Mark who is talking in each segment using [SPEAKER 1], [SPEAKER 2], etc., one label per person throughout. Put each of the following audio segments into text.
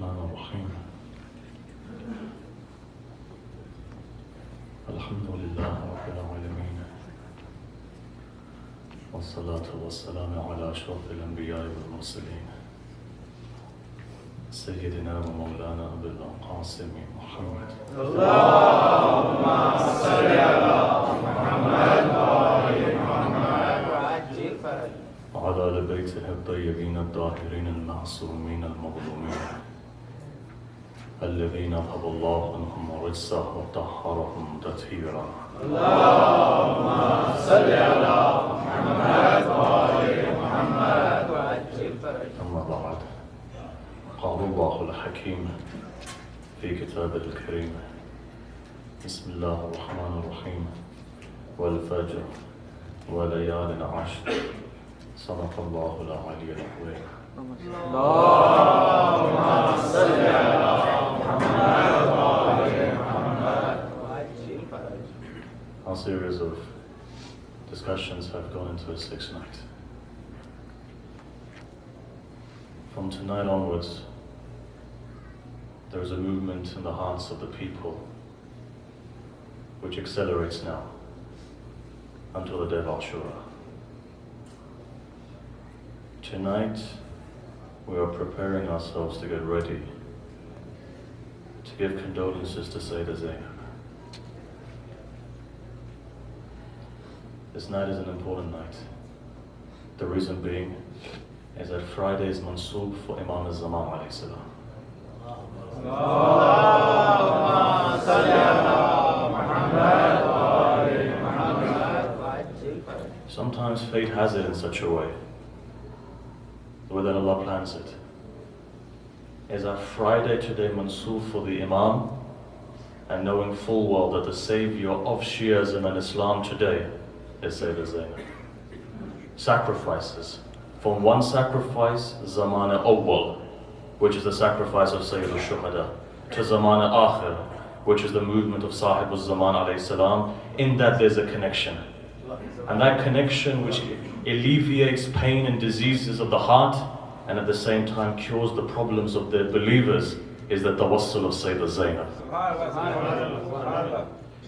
[SPEAKER 1] الرحمن الرحيم الحمد لله رب العالمين والصلاة والسلام على أشرف الأنبياء والمرسلين سيدنا ومولانا أبي القاسم محمد
[SPEAKER 2] اللهم صل على محمد وآل محمد وعجل فرجه
[SPEAKER 1] وعلى آل بيته الطيبين الطاهرين المعصومين المظلومين الذين أذهب الله عنهم الرجس وطهرهم تطهيرا
[SPEAKER 2] اللهم صل على محمد وآل محمد وعجل فرجه.
[SPEAKER 1] أما بعد، قال الله الحكيم في كتابه الكريم بسم الله الرحمن الرحيم والفجر وليال عشر صدق الله العلي العظيم.
[SPEAKER 2] اللهم صل على محمد وآل محمد وعجل فرجه.
[SPEAKER 1] Our series of discussions have gone into a sixth night. From tonight onwards, there is a movement in the hearts of the people which accelerates now until the day of Ashura. Tonight, we are preparing ourselves to get ready to give condolences to Sayyidah Zainab. This night is an important night. The reason being is that Friday is mansoob for Imam al-Zaman alayhi salam.
[SPEAKER 2] اللهم صل على محمد وآل محمد وعجل فرجه.
[SPEAKER 1] Sometimes fate has it in such a way, the way that Allah plans it, is that Friday today mansoob for the Imam, and knowing full well that the savior of Shiism and Islam today is Sayyidah Zainab. Sacrifices. From one sacrifice, Zamana Awwal, which is the sacrifice of Sayyid al-Shuhada, to Zamana Akhir, which is the movement of Sahib al-Zaman alayhi salam. In that there's a connection. And that connection which alleviates pain and diseases of the heart, and at the same time cures the problems of the believers, is the tawassul of Sayyidah Zainab.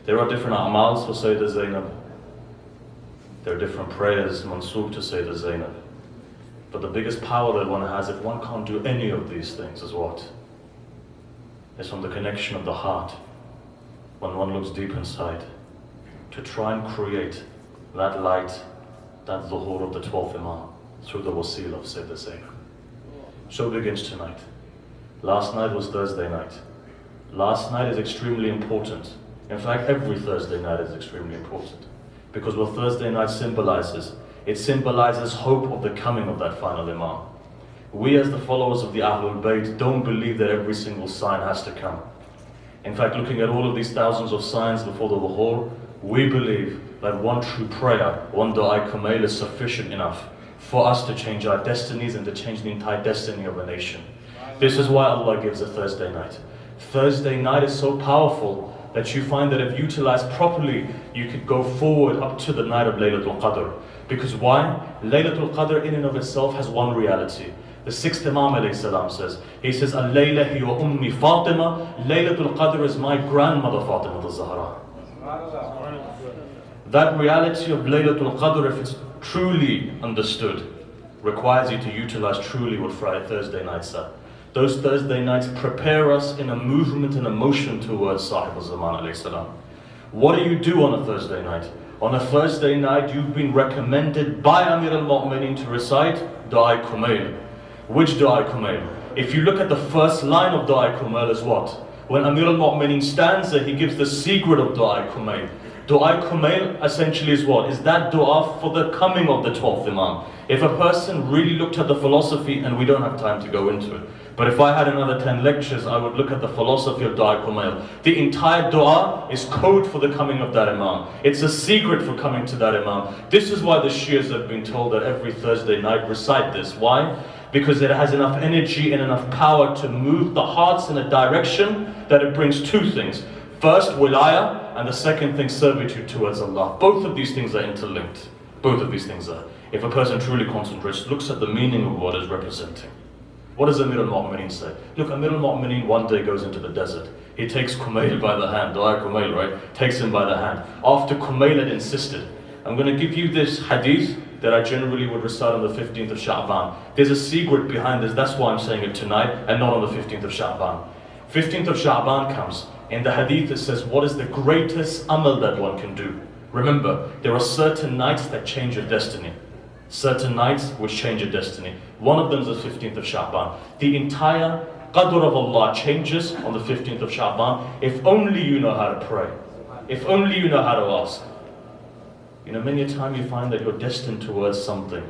[SPEAKER 1] There are different a'mals for Sayyidah Zainab. There are different prayers mansoob to Sayyidah Zainab. But the biggest power that one has, if one can't do any of these things, is what? It's from the connection of the heart, when one looks deep inside, to try and create that light, that zuhur of the 12th Imam, through the wasila of Sayyidah Zainab. So begins tonight. Last night was Thursday night. Last night is extremely important. In fact, every Thursday night is extremely important. Because what Thursday night symbolizes, it symbolizes hope of the coming of that final Imam. We as the followers of the Ahlul Bayt don't believe that every single sign has to come. In fact, looking at all of these thousands of signs before the Dhuhr, we believe that one true prayer, one Du'a Kumail, is sufficient enough for us to change our destinies and to change the entire destiny of a nation. This is why Allah gives a Thursday night. Thursday night is so powerful that you find that if utilized properly, you could go forward up to the night of Laylatul Qadr. Because why? Laylatul Qadr in and of itself has one reality. The sixth Imam alayhi salam says, he says, Al-Layla hiya ummi Fatima, Laylatul Qadr is my grandmother Fatima al-Zahra. That reality of Laylatul Qadr, if it's truly understood, requires you to utilize truly what Thursday nights are. Those Thursday nights prepare us in a movement and a motion towards Sahib al-Zaman alayhi salam. What do you do on a Thursday night? On a Thursday night, you've been recommended by Amir al-Mu'mineen to recite Du'a Kumail. Which Du'a Kumail? If you look at the first line of Du'a Kumail is what? When Amir al-Mu'mineen stands there, he gives the secret of Du'a Kumail. Du'a Kumail essentially is what? Is that dua for the coming of the 12th Imam. If a person really looked at the philosophy, and we don't have time to go into it, but if I had another 10 lectures, I would look at the philosophy of Du'a Kumail. The entire dua is code for the coming of that Imam. It's a secret for coming to that Imam. This is why the Shias have been told that every Thursday night recite this. Why? Because it has enough energy and enough power to move the hearts in a direction that it brings two things. First, wilaya, and the second thing, servitude towards Allah. Both of these things are interlinked. Both of these things are. If a person truly concentrates, looks at the meaning of what is representing. What does Amir al-Mu'mineen say? Look, Amir al-Mu'mineen one day goes into the desert. He takes Kumail by the hand, Dua Kumail, right? Takes him by the hand. After Kumail had insisted, I'm going to give you this hadith that I generally would recite on the 15th of Sha'ban. There's a secret behind this, that's why I'm saying it tonight and not on the 15th of Sha'ban. 15th of Sha'ban comes. In the hadith it says, what is the greatest amal that one can do? Remember, there are certain nights that change your destiny. Certain nights which change your destiny. One of them is the 15th of Sha'ban. The entire Qadr of Allah changes on the 15th of Sha'ban if only you know how to pray. If only you know how to ask. You know, many a time you find that you're destined towards something,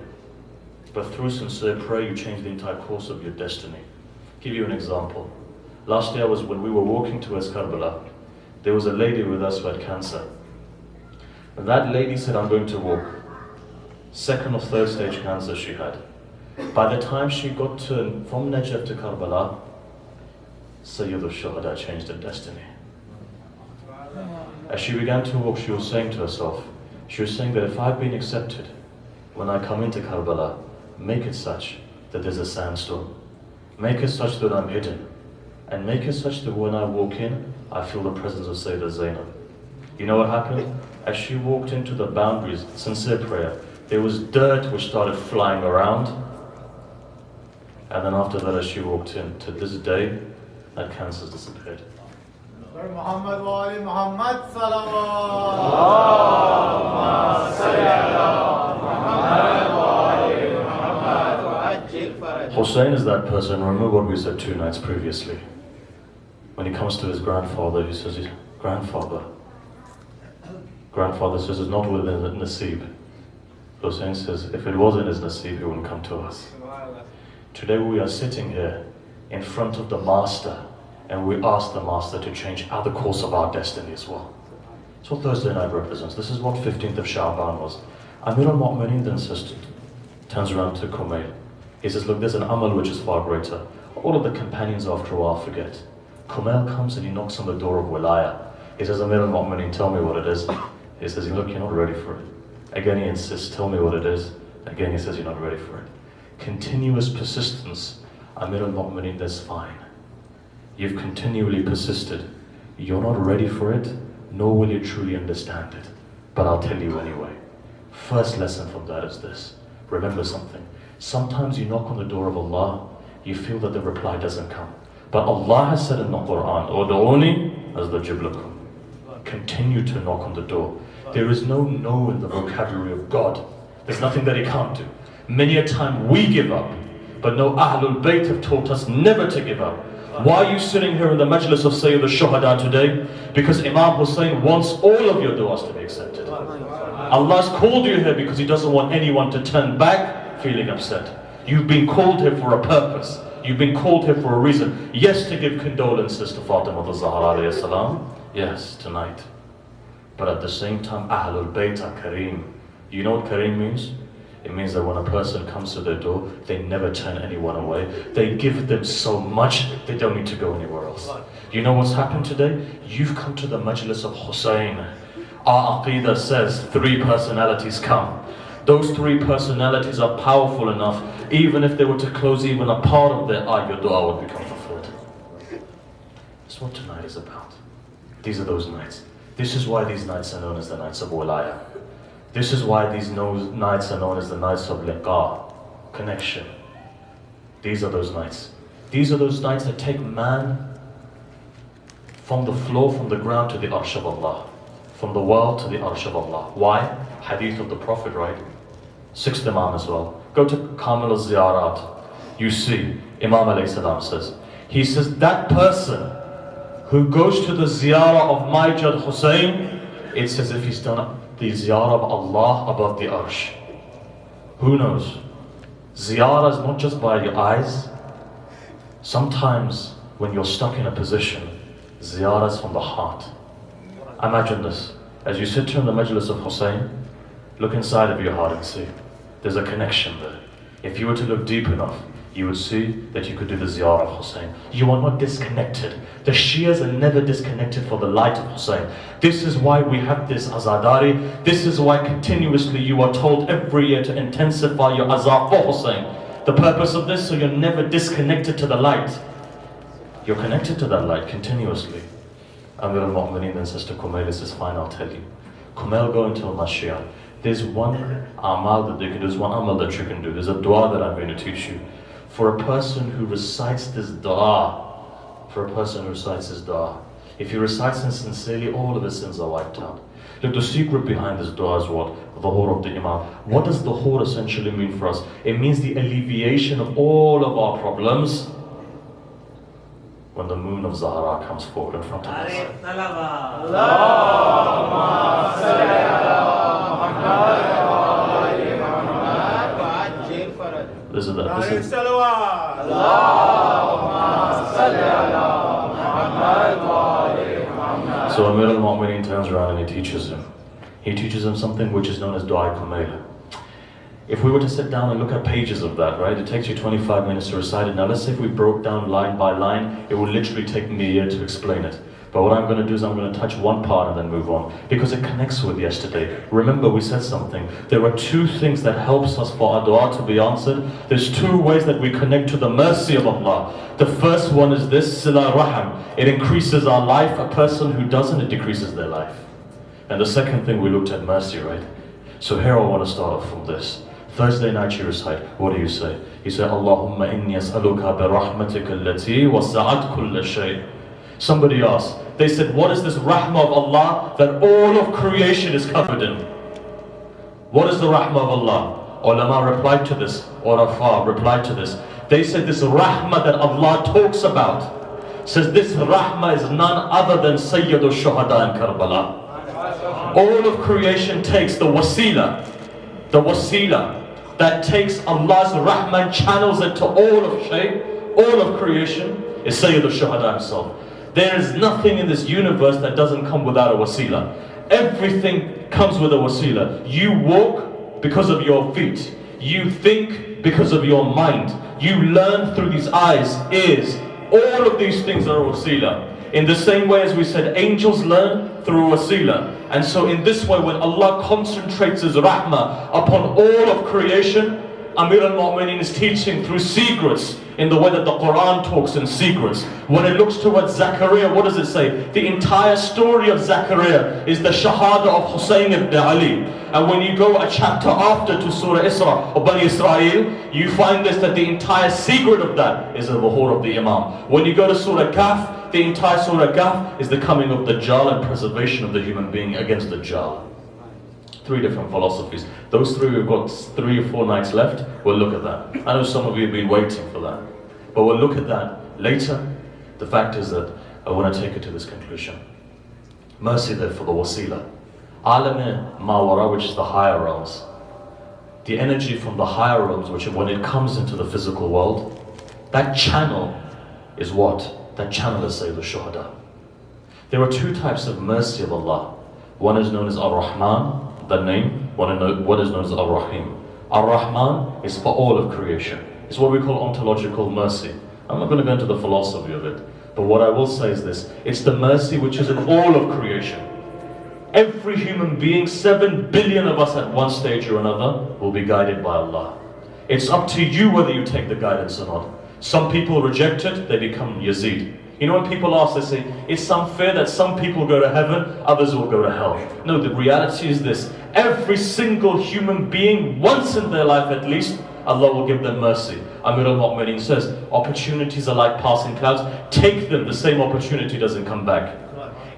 [SPEAKER 1] but through sincere prayer you change the entire course of your destiny. Give you an example. Last year was when we were walking towards Karbala. There was a lady with us who had cancer. And that lady said, I'm going to walk. Second or third stage cancer she had. By the time she got from Najaf to Karbala, Sayyid al-Shuhada changed her destiny. As she began to walk, she was saying to herself, she was saying that if I've been accepted, when I come into Karbala, make it such that there's a sandstorm. Make it such that I'm hidden. And make it such that when I walk in, I feel the presence of Sayyidah Zainab. You know what happened? As she walked into the boundaries, sincere prayer, there was dirt which started flying around. And then after that, as she walked in, to this day, that cancer's disappeared.
[SPEAKER 2] Muhammad wa ali Muhammad salawat.
[SPEAKER 1] Hussein is that person. Remember what we said 2 nights previously. When he comes to his grandfather, he says, Grandfather says it's not within the nasib. Hussein says, if it was in his nasib, he wouldn't come to us. Today we are sitting here in front of the Master, and we ask the Master to change the course of our destiny as well. That's what Thursday night represents. This is what 15th of Sha'ban was. Amir al-Mu'mineen then turns around to Kumail. He says, look, there's an amal which is far greater. All of the companions after a while forget. Kumail comes and he knocks on the door of Wilaya. He says, Amir al-Mu'mineen, tell me what it is. He says, look, you're not ready for it. Again he insists, tell me what it is. Again he says, you're not ready for it. Continuous persistence. Amir al-Mu'mineen, that's fine. You've continually persisted. You're not ready for it, nor will you truly understand it. But I'll tell you anyway. First lesson from that is this. Remember something. Sometimes you knock on the door of Allah, you feel that the reply doesn't come. But Allah has said in the Quran, Udu'uni astajib lakum. Continue to knock on the door. There is no no in the vocabulary of God. There's nothing that He can't do. Many a time we give up, but no, Ahlul Bayt have taught us never to give up. Why are you sitting here in the majlis of Sayyid al-Shuhada today? Because Imam Hussein wants all of your du'as to be accepted. Allah's called you here because He doesn't want anyone to turn back feeling upset. You've been called here for a purpose. You've been called here for a reason. Yes, to give condolences to Fatima al-Zahra alayhi salam. Yes, tonight. But at the same time, Ahlul Bayt are Kareem. You know what Kareem means? It means that when a person comes to their door, they never turn anyone away. They give them so much, they don't need to go anywhere else. You know what's happened today? You've come to the majlis of Hussein. Our Aqidah says 3 personalities come. Those 3 personalities are powerful enough, even if they were to close even a part of their eye, your dua would become fulfilled. That's what tonight is about. These are those nights. This is why these nights are known as the nights of Walaya. This is why these nights are known as the nights of liqa, connection. These are those nights. These are those nights that take man from the floor, from the ground to the arsh of Allah. From the world to the arsh of Allah. Why? Hadith of the Prophet, right? 6th Imam as well. Go to Kamil al-Ziyarat. You see, Imam alayhi salam says, he says, that person who goes to the ziyarah of Majid Hussein, it's as if he's done the ziyarah of Allah above the arsh. Who knows? Ziyarah is not just by your eyes. Sometimes when you're stuck in a position, ziyarah is from the heart. Imagine this. As you sit here in the majlis of Hussein, look inside of your heart and see. There's a connection there. If you were to look deep enough, you would see that you could do the ziyarah of Hussein. You are not disconnected. The Shias are never disconnected for the light of Hussein. This is why we have this azadari. This is why continuously you are told every year to intensify your azar for Hussein. The purpose of this, so you're never disconnected to the light. You're connected to that light continuously. Amir al-Mu'mineen then says to Kumail, this is fine, I'll tell you. Kumail, go and tell Mashia, there's one amal that they can do, there's one amal that you can do. There's a dua that I'm going to teach you. For a person who recites this dua, if he recites it sincerely, all of his sins are wiped out. Look, the secret behind this dua is what? Dhuhr of the Imam. What does dhuhr essentially mean for us? It means the alleviation of all of our problems when the moon of Zahra comes forward in front of us. This is that. This is. So Amir al-Mu'mineen turns around and he teaches him. He teaches him something which is known as Dua Kumail. If we were to sit down and look at pages of that, right, it takes you 25 minutes to recite it. Now let's say if we broke down line by line, it would literally take me a year to explain it. But what I'm going to do is I'm going to touch one part and then move on, because it connects with yesterday. Remember, we said something. There are two things that helps us for our dua to be answered. There's two ways that we connect to the mercy of Allah. The first one is this, sila raham. It increases our life. A person who doesn't, it decreases their life. And the second thing, we looked at mercy, right? So here I want to start off from this. Thursday night you recite, what do you say? You say, Allahumma inni as'aluka bi rahmatika allati wasa'at kulla shay. Somebody asked, they said, what is this rahmah of Allah that all of creation is covered in? What is the rahmah of Allah? Ulama replied to this, Urafa replied to this. They said this rahmah that Allah talks about, says this rahmah is none other than Sayyidu Shuhada in Karbala. All of creation takes the wasila that takes Allah's rahmah and channels it to all of shay, all of creation, is Sayyidu Shuhada himself. There is nothing in this universe that doesn't come without a wasila. Everything comes with a wasila. You walk because of your feet. You think because of your mind. You learn through these eyes, ears. All of these things are a wasila. In the same way as we said, angels learn through wasila. And so in this way, when Allah concentrates His rahmah upon all of creation, Amir al-Mu'mineen is teaching through secrets, in the way that the Quran talks in secrets. When it looks towards Zachariah, what does it say? The entire story of Zachariah is the shahada of Hussein ibn Ali. And when you go a chapter after to Surah Isra or Bani Israel, you find this, that the entire secret of that is the dhuhr of the Imam. When you go to Surah Kahf, the entire Surah Kahf is the coming of Dajjal and preservation of the human being against Dajjal. Three different philosophies. Those three, we've got 3 or 4 nights left. We'll look at that. I know some of you have been waiting for that, but we'll look at that later. The fact is that I want to take it to this conclusion. Mercy there for the wasila. Alam Mawara, which is the higher realms. The energy from the higher realms, which when it comes into the physical world, that channel is what? That channel is Sayyid al-Shuhada. There are 2 types of mercy of Allah. One is known as Ar-Rahman, the name. What is known as Ar-Rahim. Ar-Rahman is for all of creation. It's what we call ontological mercy. I'm not going to go into the philosophy of it, but what I will say is this. It's the mercy which is in all of creation. Every human being, 7 billion of us at one stage or another, will be guided by Allah. It's up to you whether you take the guidance or not. Some people reject it, they become Yazid. You know, when people ask, they say, it's unfair that some people go to heaven, others will go to hell. No, the reality is this. Every single human being, once in their life at least, Allah will give them mercy. Amir al-Mu'mineen says, opportunities are like passing clouds. Take them, the same opportunity doesn't come back.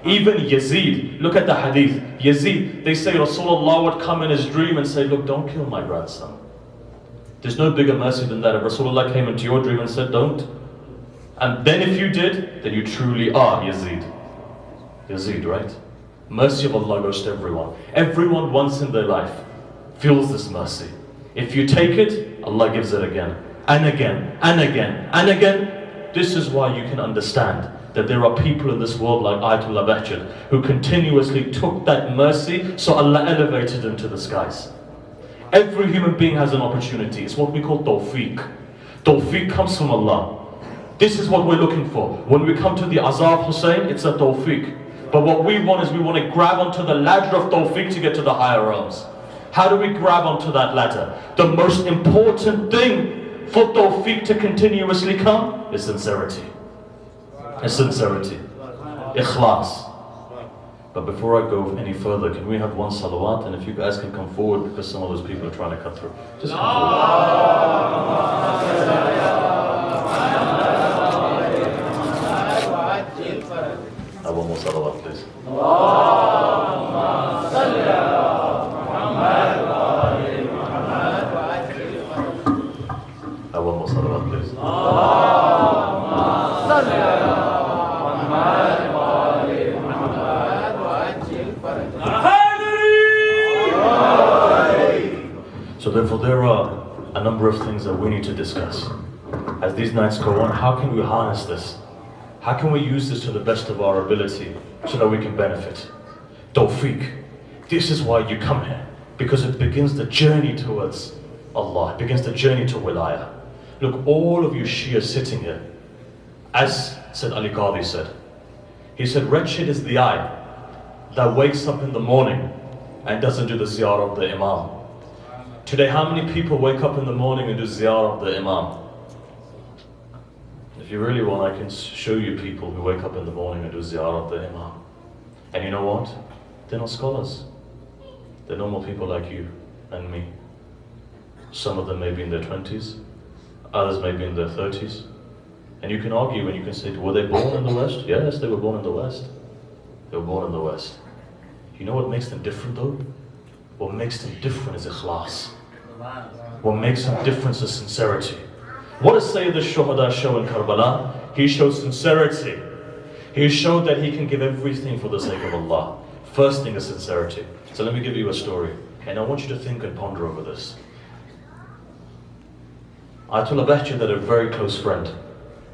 [SPEAKER 1] Even Yazid, look at the hadith. Yazid, they say Rasulullah would come in his dream and say, look, don't kill my grandson. There's no bigger mercy than that. If Rasulullah came into your dream and said, don't. And then if you did, then you truly are Yazid. Yazid, right? Mercy of Allah goes to everyone. Everyone once in their life feels this mercy. If you take it, Allah gives it again, and again, and again, and again. This is why you can understand that there are people in this world like Ayatollah Bahjat who continuously took that mercy, so Allah elevated them to the skies. Every human being has an opportunity. It's what we call tawfiq. Tawfiq comes from Allah. This is what we're looking for. When we come to the Azab Hussein, it's a tawfiq. But what we want is we want to grab onto the ladder of tawfiq to get to the higher realms. How do we grab onto that ladder? The most important thing for tawfiq to continuously come? Is sincerity. Is sincerity. Ikhlas. But before I go any further, can we have one salawat? And if you guys can come forward, because some of those people are trying to cut through. Just come forward. Have one more salawat, please. Have one more salawat, please. So therefore there are a number of things that we need to discuss. As these nights go on, how can we harness this? How can we use this to the best of our ability so that we can benefit? Tawfiq. This is why you come here. Because it begins the journey towards Allah. It begins the journey to wilayah. Look, all of you Shia sitting here, as said Ali Qadi said, he said, wretched is the eye that wakes up in the morning and doesn't do the ziyarah of the Imam. Today, how many people wake up in the morning and do ziyarah of the Imam? If you really want, I can show you people who wake up in the morning and do ziyarah of the Imam. And you know what? They're not scholars. They're normal people like you and me. Some of them may be in their 20s, others may be in their 30s. And you can argue and you can say, were they born in the West? Yes, they were born in the West. They were born in the West. You know what makes them different though? What makes them different is ikhlas. What makes them different is sincerity. What does Sayyid al-Shuhada show in Karbala? He showed sincerity. He showed that he can give everything for the sake of Allah. First thing is sincerity. So let me give you a story. And I want you to think and ponder over this. Ayatollah Bahjat had a very close friend.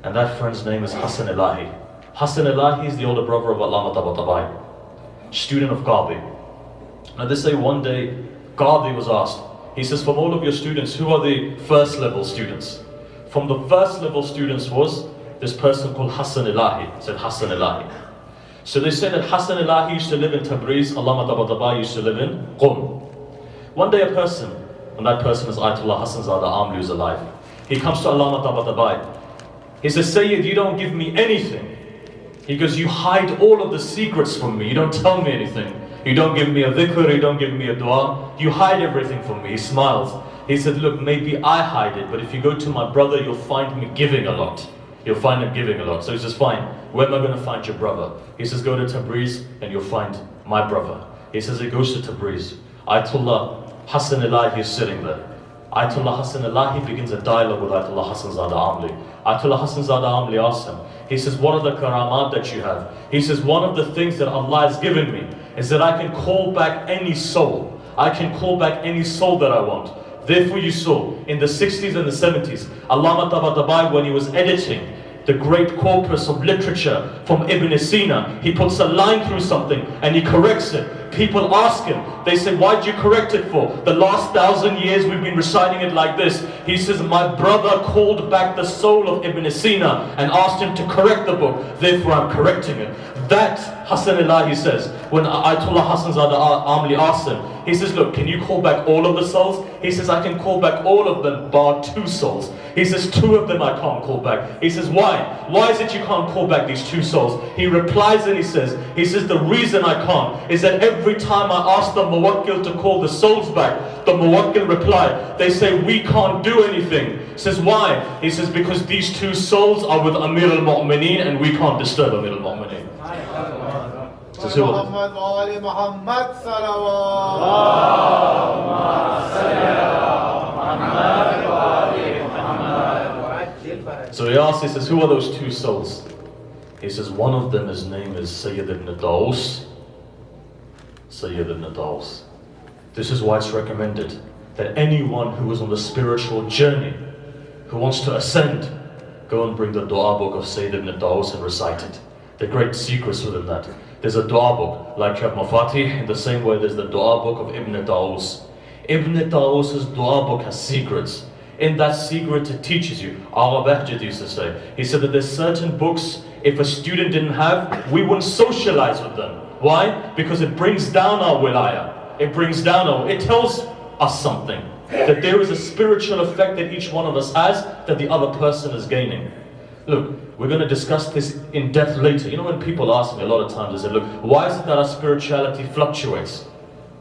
[SPEAKER 1] And that friend's name is Hassan Ilahi. Hassan Ilahi is the older brother of Allama Tabatabai, student of Qadi. Now they say one day, Qadi was asked, he says, from all of your students, who are the first level students? From the first level students was this person called Hassan Ilahi. Said Hassan Ilahi. So they say that Hassan Ilahi used to live in Tabriz, Allama Tabatabai used to live in Qum. One day a person, and that person is Ayatollah Hassan Zada Amli, who's alive. He comes to Allama Tabatabai. He says, Sayyid, you don't give me anything. He goes, you hide all of the secrets from me. You don't tell me anything. You don't give me a dhikr, you don't give me a dua. You hide everything from me. He smiles. He said, look, maybe I hide it, but if you go to my brother, you'll find me giving a lot. You'll find him giving a lot. So he says, fine, where am I going to find your brother? He says, go to Tabriz and you'll find my brother. He says, he goes to Tabriz. Ayatollah Hassan Ilahi is sitting there. Ayatollah Hassan Ilahi begins a dialogue with Ayatollah Hassan Zada Amli. Ayatollah Hassan Zada Amli asks him, he says, what are the karamat that you have? He says, one of the things that Allah has given me is that I can call back any soul. I can call back any soul that I want. Therefore you saw, in the 60s and the 70s, Allama Tabatabai, when he was editing the great corpus of literature from Ibn Sina, he puts a line through something and he corrects it. People ask him, they say, why did you correct it for? The last 1,000 years we've been reciting it like this. He says, my brother called back the soul of Ibn Sina and asked him to correct the book, therefore I'm correcting it. That Hassan Ilahi says, when Ayatollah Hassan Zada Amli asks him, he says, look, can you call back all of the souls? He says, I can call back all of them bar 2 souls. He says, 2 of them I can't call back. He says, why? Why is it you can't call back these 2 souls? He replies and he says, the reason I can't is that every time I ask the Muwakkil to call the souls back, the Muwakkil reply, they say, we can't do anything. He says, why? He says, because these 2 souls are with Amir al-Mu'mineen and we can't disturb Amir al-Mu'mineen.
[SPEAKER 2] Muhammad wa ali Muhammad salawat.
[SPEAKER 1] So he asks, he says, who are those 2 souls? He says, one of them, his name is Sayyid ibn Daws. Sayyid ibn Daws. This is why it's recommended that anyone who is on the spiritual journey, who wants to ascend, go and bring the dua book of Sayyid ibn Daws and recite it. The great secrets within that. There's a dua book, like you have Mafatih, in the same way there's the dua book of Ibn Daws. Ibn Daws' dua book has secrets. In that secret it teaches you. Agha Bahjat used to say, he said that there's certain books, if a student didn't have, we wouldn't socialize with them. Why? Because it brings down our wilayah. It brings down our, it tells us something. that there is a spiritual effect that each one of us has that the other person is gaining. Look, we're going to discuss this in depth later. You know, when people ask me a lot of times, they say, look, why is it that our spirituality fluctuates?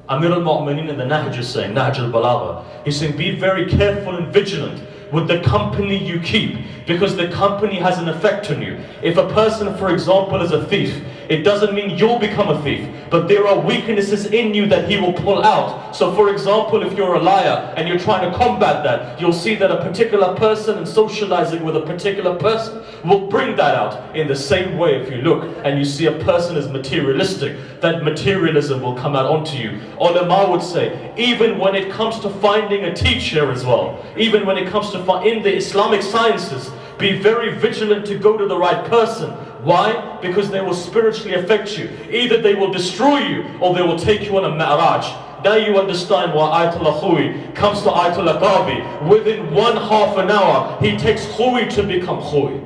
[SPEAKER 1] Amir al-Mu'mineen in the Nahj is saying, Nahj al-Balagha, he's saying, be very careful and vigilant with the company you keep, because the company has an effect on you. If a person, for example, is a thief, it doesn't mean you'll become a thief, but there are weaknesses in you that he will pull out. So for example, if you're a liar and you're trying to combat that, you'll see that a particular person and socializing with a particular person will bring that out. In the same way, if you look and you see a person is materialistic, that materialism will come out onto you. Ulama would say, even when it comes to finding a teacher as well, even when it comes to in the Islamic sciences, be very vigilant to go to the right person. Why? Because they will spiritually affect you. Either they will destroy you or they will take you on a mi'raj. Now you understand why Ayatollah Khoui comes to Ayatollah Qabi. Within 1/2 an hour, he takes Khoui to become Khoui.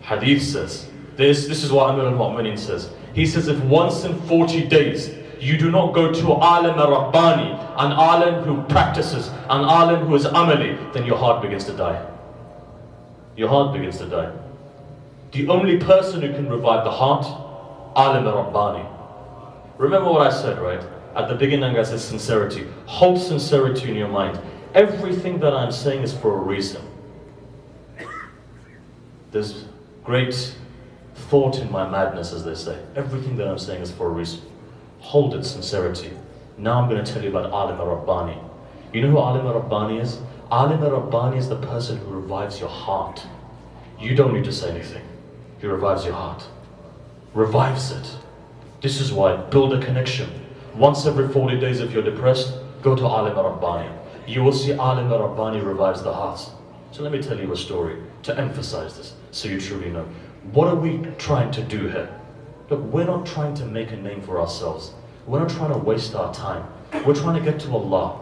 [SPEAKER 1] Hadith says, this is what Amir al-Mu'mineen says. He says, if once in 40 days you do not go to alim al-Rabbani, an alim who practices, an alim who is amali, then your heart begins to die. Your heart begins to die. The only person who can revive the heart, alim al-Rabbani. Remember what I said, right? At the beginning I said sincerity. Hold sincerity in your mind. Everything that I'm saying is for a reason. There's great thought in my madness, as they say. Everything that I'm saying is for a reason. Hold it, sincerity. Now I'm going to tell you about Alim al-Rabbani. You know who Alim al-Rabbani is? Alim al-Rabbani is the person who revives your heart. You don't need to say anything. He revives your heart. Revives it. This is why, build a connection. Once every 40 days if you're depressed, go to Alim al-Rabbani. You will see Alim al-Rabbani revives the heart. So let me tell you a story to emphasize this, so you truly know. What are we trying to do here? Look, we're not trying to make a name for ourselves. We're not trying to waste our time. We're trying to get to Allah.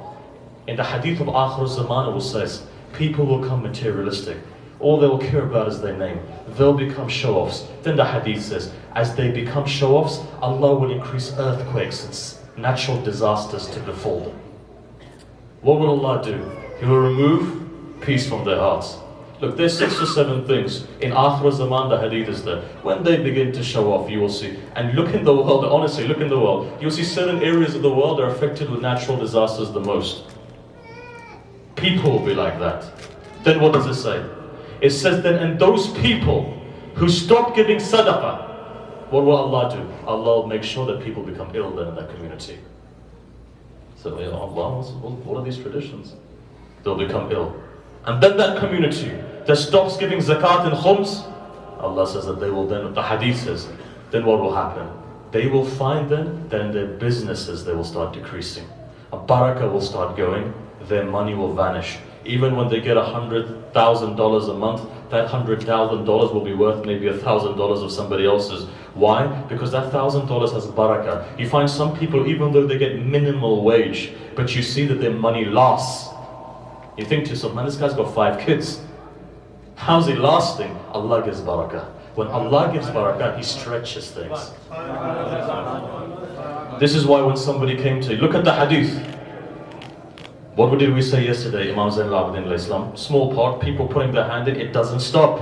[SPEAKER 1] In the hadith of Akhir Zaman, it says, people will come materialistic. All they will care about is their name. They'll become show-offs. Then the hadith says, as they become show-offs, Allah will increase earthquakes and natural disasters to befall them. What will Allah do? He will remove peace from their hearts. Look, there's 6 or 7 things. In Akhir Zaman, the hadith is there. When they begin to show off, you will see. And look in the world, honestly, look in the world. You'll see certain areas of the world are affected with natural disasters the most. People will be like that. Then what does it say? It says then, and those people who stop giving sadaqah, what will Allah do? Allah will make sure that people become ill then in that community. So, ya Allah, what are these traditions? They'll become ill. And then that community that stops giving zakat and khums, Allah says that they will then, the hadith says, then what will happen? They will find then that in their businesses they will start decreasing. A barakah will start going, their money will vanish. Even when they get $100,000 a month, that $100,000 will be worth maybe $1,000 of somebody else's. Why? Because that $1,000 has barakah. You find some people, even though they get minimal wage, but you see that their money lasts. You think to yourself, man, this guy's got 5 kids. How's he lasting? Allah gives barakah. When Allah gives barakah, He stretches things. This is why when somebody came to you, look at the hadith. What did we say yesterday, Imam Zain al-Abidin al-Islam? Small part, people putting their hand in, it doesn't stop.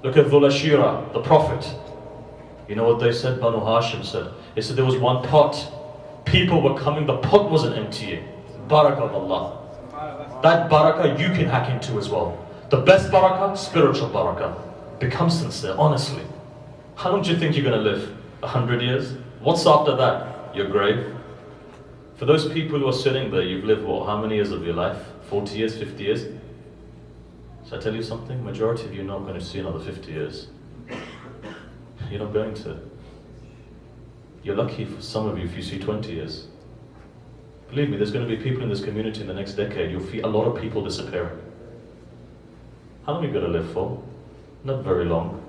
[SPEAKER 1] Look at Dhul Ashira, the Prophet. You know what they said? Banu Hashim said. They said there was one pot. People were coming, the pot wasn't emptying. Barakah of Allah. That barakah you can hack into as well. The best barakah, spiritual barakah. Become sincere, honestly. How long do you think you're going to live? 100 years? What's after that? Your grave? For those people who are sitting there, you've lived what? How many years of your life? 40 years, 50 years? Shall I tell you something? Majority of you are not going to see another 50 years. You're not going to. You're lucky for some of you if you see 20 years. Believe me, there's going to be people in this community in the next decade. You'll see a lot of people disappearing. How long are you going to live for? Not very long.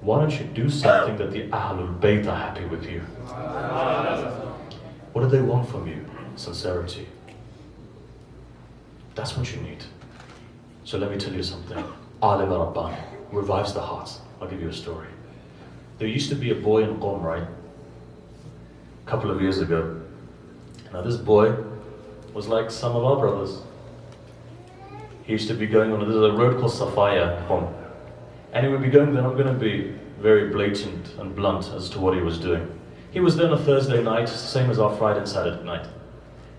[SPEAKER 1] Why don't you do something that the Ahlul Bayt are happy with you? What do they want from you? Sincerity. That's what you need. So let me tell you something. Alim al-Rabbani. revives the hearts. I'll give you a story. There used to be a boy in Qom, right? A couple of years ago. Now this boy was like some of our brothers. He used to be going on, there's a road called Safaya, Qom. And he would be going there, I'm going to be very blatant and blunt as to what he was doing. He was there on a Thursday night, same as our Friday and Saturday night.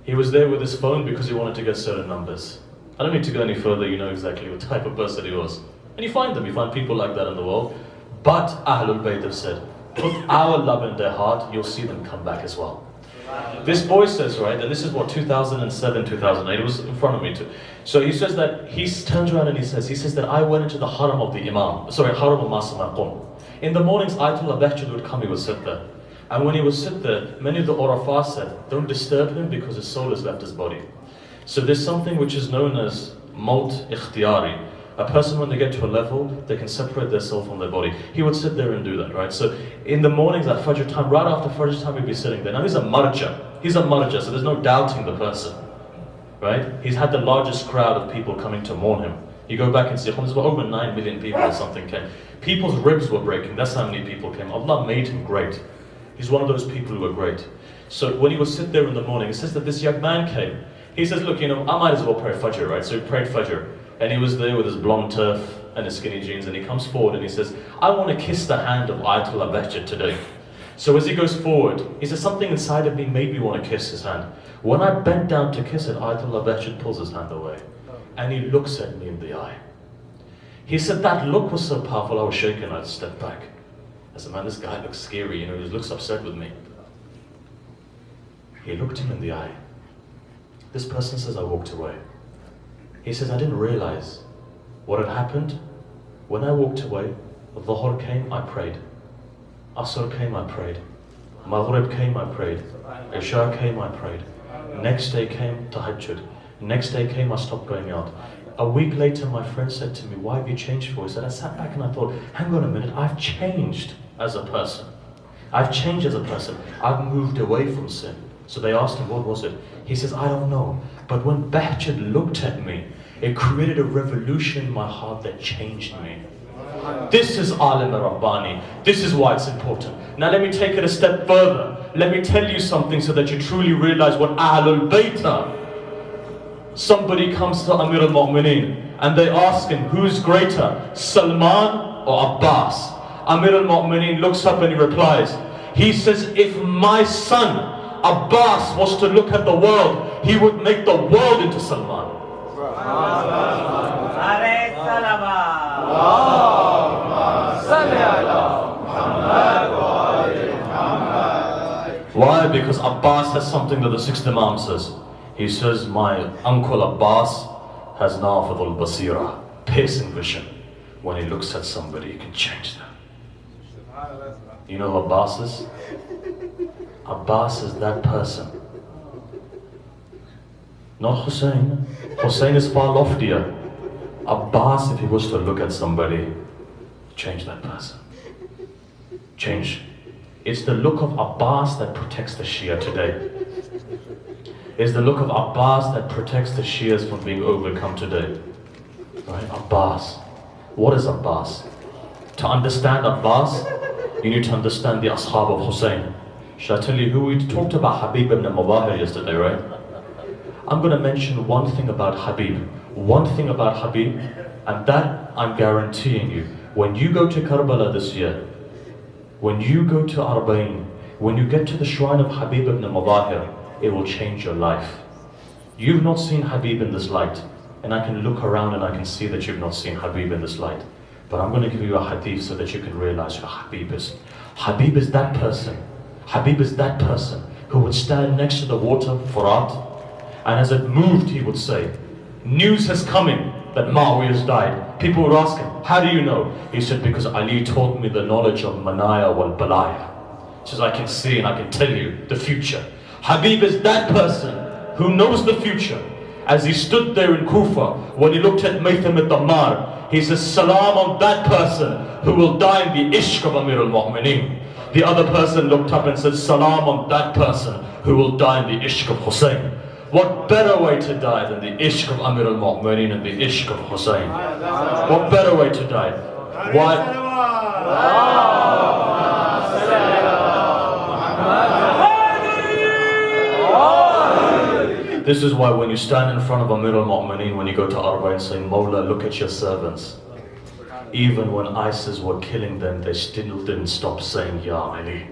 [SPEAKER 1] He was there with his phone because he wanted to get certain numbers. I don't need to go any further, you know exactly what type of person he was. And you find them, you find people like that in the world. But Ahlul Bayt have said, put our love in their heart, you'll see them come back as well. This boy says, right, and this is what, 2007, 2008, it was in front of me too. So he says that, he turns around and he says that I went into the Haram of the Haram of Masim al-Qum. In the mornings, Ayatollah Bahjud would come, he would sit there. And when he would sit there, many of the Urafah said, don't disturb him because his soul has left his body. So there's something which is known as Maut Ikhtiyari. A person, when they get to a level, they can separate their soul from their body. He would sit there and do that, right? So in the mornings at Fajr time, right after Fajr time, he'd be sitting there. Now he's a marja. He's a marja, so there's no doubting the person, right? He's had the largest crowd of people coming to mourn him. You go back and see, there's over 9 million people or something came. People's ribs were breaking. That's how many people came. Allah made him great. He's one of those people who are great. So when he would sit there in the morning, it says that this young man came. He says, look, you know, I might as well pray Fajr, right? So he prayed Fajr. And he was there with his blonde turf and his skinny jeans, and he comes forward and he says, I want to kiss the hand of Ayatollah Bahjud today. So as he goes forward, he says, something inside of me made me want to kiss his hand. When I bent down to kiss it, Ayatollah Bahjud pulls his hand away. And he looks at me in the eye. He said, that look was so powerful, I was shaken, I stepped back. I said, man, this guy looks scary, you know, he looks upset with me. He looked him in the eye. This person says, I walked away. He says, I didn't realize what had happened. When I walked away, Dhuhr came, I prayed. Asr came, I prayed. Maghrib came, I prayed. Isha came, I prayed. Next day came, Tahajjud. Next day came, I stopped going out. A week later, my friend said to me, why have you changed for? He said, I sat back and I thought, hang on a minute, I've changed as a person. I've changed as a person. I've moved away from sin. So they asked him, what was it? He says, I don't know. But when Bahjud looked at me, it created a revolution in my heart that changed me. This is Alim Rabbani. This is why it's important. Now let me take it a step further. Let me tell you something so that you truly realize what Ahlul Bayt are. Somebody comes to Amir al-Mu'mineen and they ask him, who's greater, Salman or Abbas? Amir al-Mu'mineen looks up and he replies. He says, if my son Abbas was to look at the world, he would make the world into Salman. Why? Because Abbas has something that the sixth Imam says. He says, my uncle Abbas has Nafidul Basira, piercing vision. When he looks at somebody, he can change them. You know who Abbas is? Abbas is that person. Not Hussein. Hussein is far loftier. Abbas, if he was to look at somebody, change that person. Change. It's the look of Abbas that protects the Shia today. It's the look of Abbas that protects the Shias from being overcome today. Right? Abbas. What is Abbas? To understand Abbas, you need to understand the Ashab of Hussein. Should I tell you who we talked about? Habib ibn Mubahir yesterday, right? I'm going to mention one thing about Habib. One thing about Habib, and that I'm guaranteeing you. When you go to Karbala this year, when you go to Arbain, when you get to the shrine of Habib ibn Mubahir, it will change your life. You've not seen Habib in this light, and I can look around and I can see that you've not seen Habib in this light. But I'm going to give you a hadith so that you can realize who Habib is. Habib is that person. Habib is that person who would stand next to the water, Furat, and as it moved, he would say, news has come in that Muawiyah has died. People would ask him, how do you know? He said, because Ali taught me the knowledge of Manaya wal Balaya. He says, I can see and I can tell you the future. Habib is that person who knows the future. As he stood there in Kufa, when he looked at Maytham al-Dammar, he says, salam on that person who will die in the ishq of Amir al-Mu'mineen. The other person looked up and said, salam on that person who will die in the ishq of Hussein. What better way to die than the ishq of Amir al-Mu'mineen and the ishq of Hussein? What better way to die? This is why when you stand in front of Amir al-Mu'mineen, when you go to Arba and say, Mawla, look at your servants. Even when ISIS were killing them, they still didn't stop saying, Ya Ali.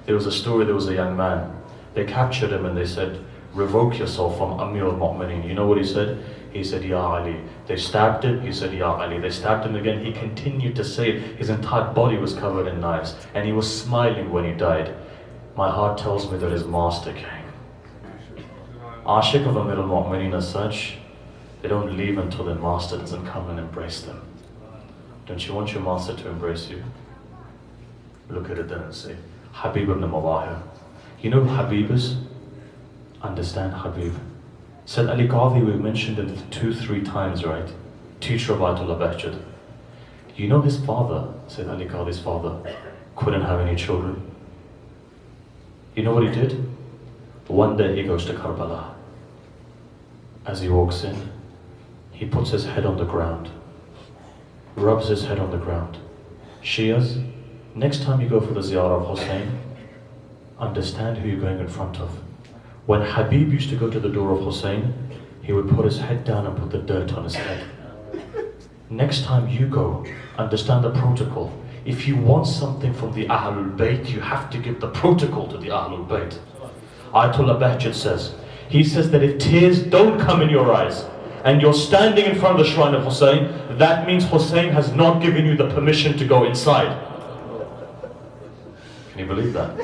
[SPEAKER 1] There was a story, there was a young man. They captured him and they said, revoke yourself from Amir al-Mu'mineen. You know what he said? He said, Ya Ali. They stabbed him, he said, Ya Ali. They stabbed him again, he continued to say it. His entire body was covered in knives. And he was smiling when he died. My heart tells me that his master came. Ashik of Amir al-Mu'mineen as such, they don't leave until their master doesn't come and embrace them. Don't you want your master to embrace you? Look at it then and say, Habib ibn Mawahir. You know who Habib is? Understand Habib. Said Ali Qadhi, we mentioned it 2-3 times, right? Teacher of Ayatollah Bahjat. You know his father, said Ali Qadhi's father, couldn't have any children. You know what he did? One day he goes to Karbala. As he walks in, he puts his head on the ground, rubs his head on the ground. Shias, next time you go for the ziyarah of Hussein, understand who you're going in front of. When Habib used to go to the door of Hussein, he would put his head down and put the dirt on his head. Next time you go, understand the protocol. If you want something from the Ahlul Bayt, you have to give the protocol to the Ahlul Bayt. Ayatollah Bahjat says, he says that if tears don't come in your eyes and you're standing in front of the shrine of Hussein, that means Hussein has not given you the permission to go inside. Can you believe that?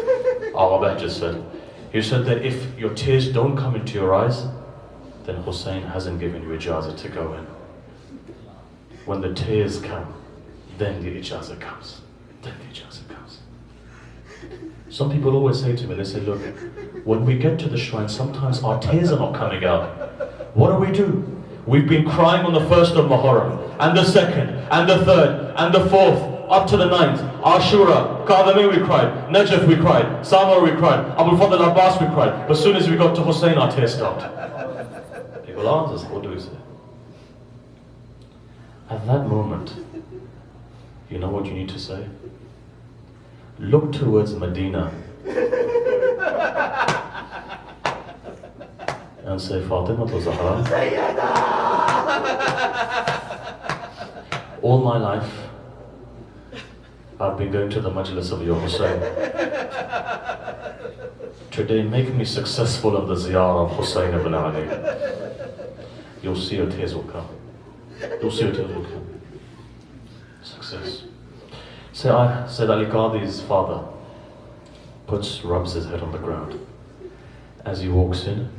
[SPEAKER 1] Allah Bahjat said. He said that if your tears don't come into your eyes, then Hussein hasn't given you ijazah to go in. When the tears come, then the ijazah comes. Then the ijazah comes. Some people always say to me, they say, look, when we get to the shrine, sometimes our tears are not coming out. What do? We've been crying on the 1st of Muharram, and the 2nd, and the 3rd, and the 4th, up to the 9th. Ashura, Qadameh we cried, Najaf we cried, Samar we cried, Abu Fadl Abbas we cried. But as soon as we got to Hussein, our tears stopped. People ask us, what do we say? At that moment, you know what you need to say? Look towards Medina and say, Fatima to Zahra, all my life I've been going to the majlis of your Hussein. Today make me successful in the ziyarah of Hussein ibn Ali. You'll see your tears will come. You'll see your tears will come. Success. Said Ali Qadhi's father rubs his head on the ground. As he walks in,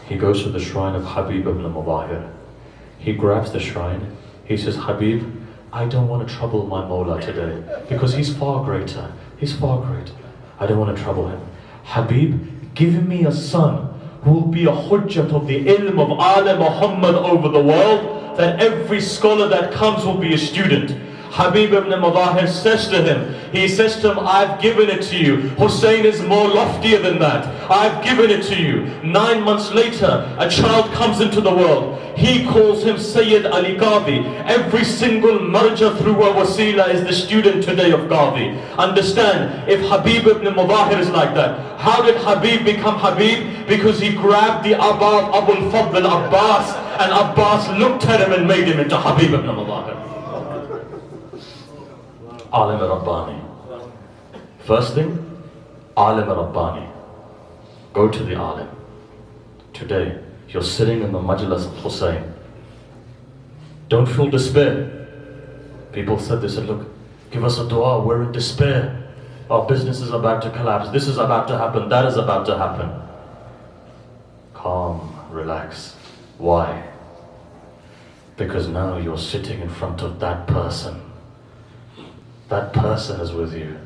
[SPEAKER 1] he goes to the shrine of Habib ibn Mawahir. He grabs the shrine. He says, Habib, I don't want to trouble my Mawla today because he's far greater. He's far greater. I don't want to trouble him. Habib, give me a son who will be a hujjat of the ilm of Ali Muhammad over the world, that every scholar that comes will be a student. Habib ibn Mawahir says to him, he says to him, I've given it to you. Hussein is more loftier than that. I've given it to you. 9 months later, a child comes into the world. He calls him Sayyid Ali Qadhi. Every single marja through a wasila is the student today of Qadhi. Understand, if Habib ibn Mawahir is like that, how did Habib become Habib? Because he grabbed the Abba of Abu Fadl Abbas, and Abbas looked at him and made him into Habib ibn Mawahir. Alim Rabbani. First thing, Alim Rabbani. Go to the Alim. Today, you're sitting in the majlis of Hussein. Don't feel despair. People said, they said, look, give us a dua, we're in despair. Our business is about to collapse, this is about to happen, that is about to happen. Calm, relax. Why? Because now you're sitting in front of that person. That person is with you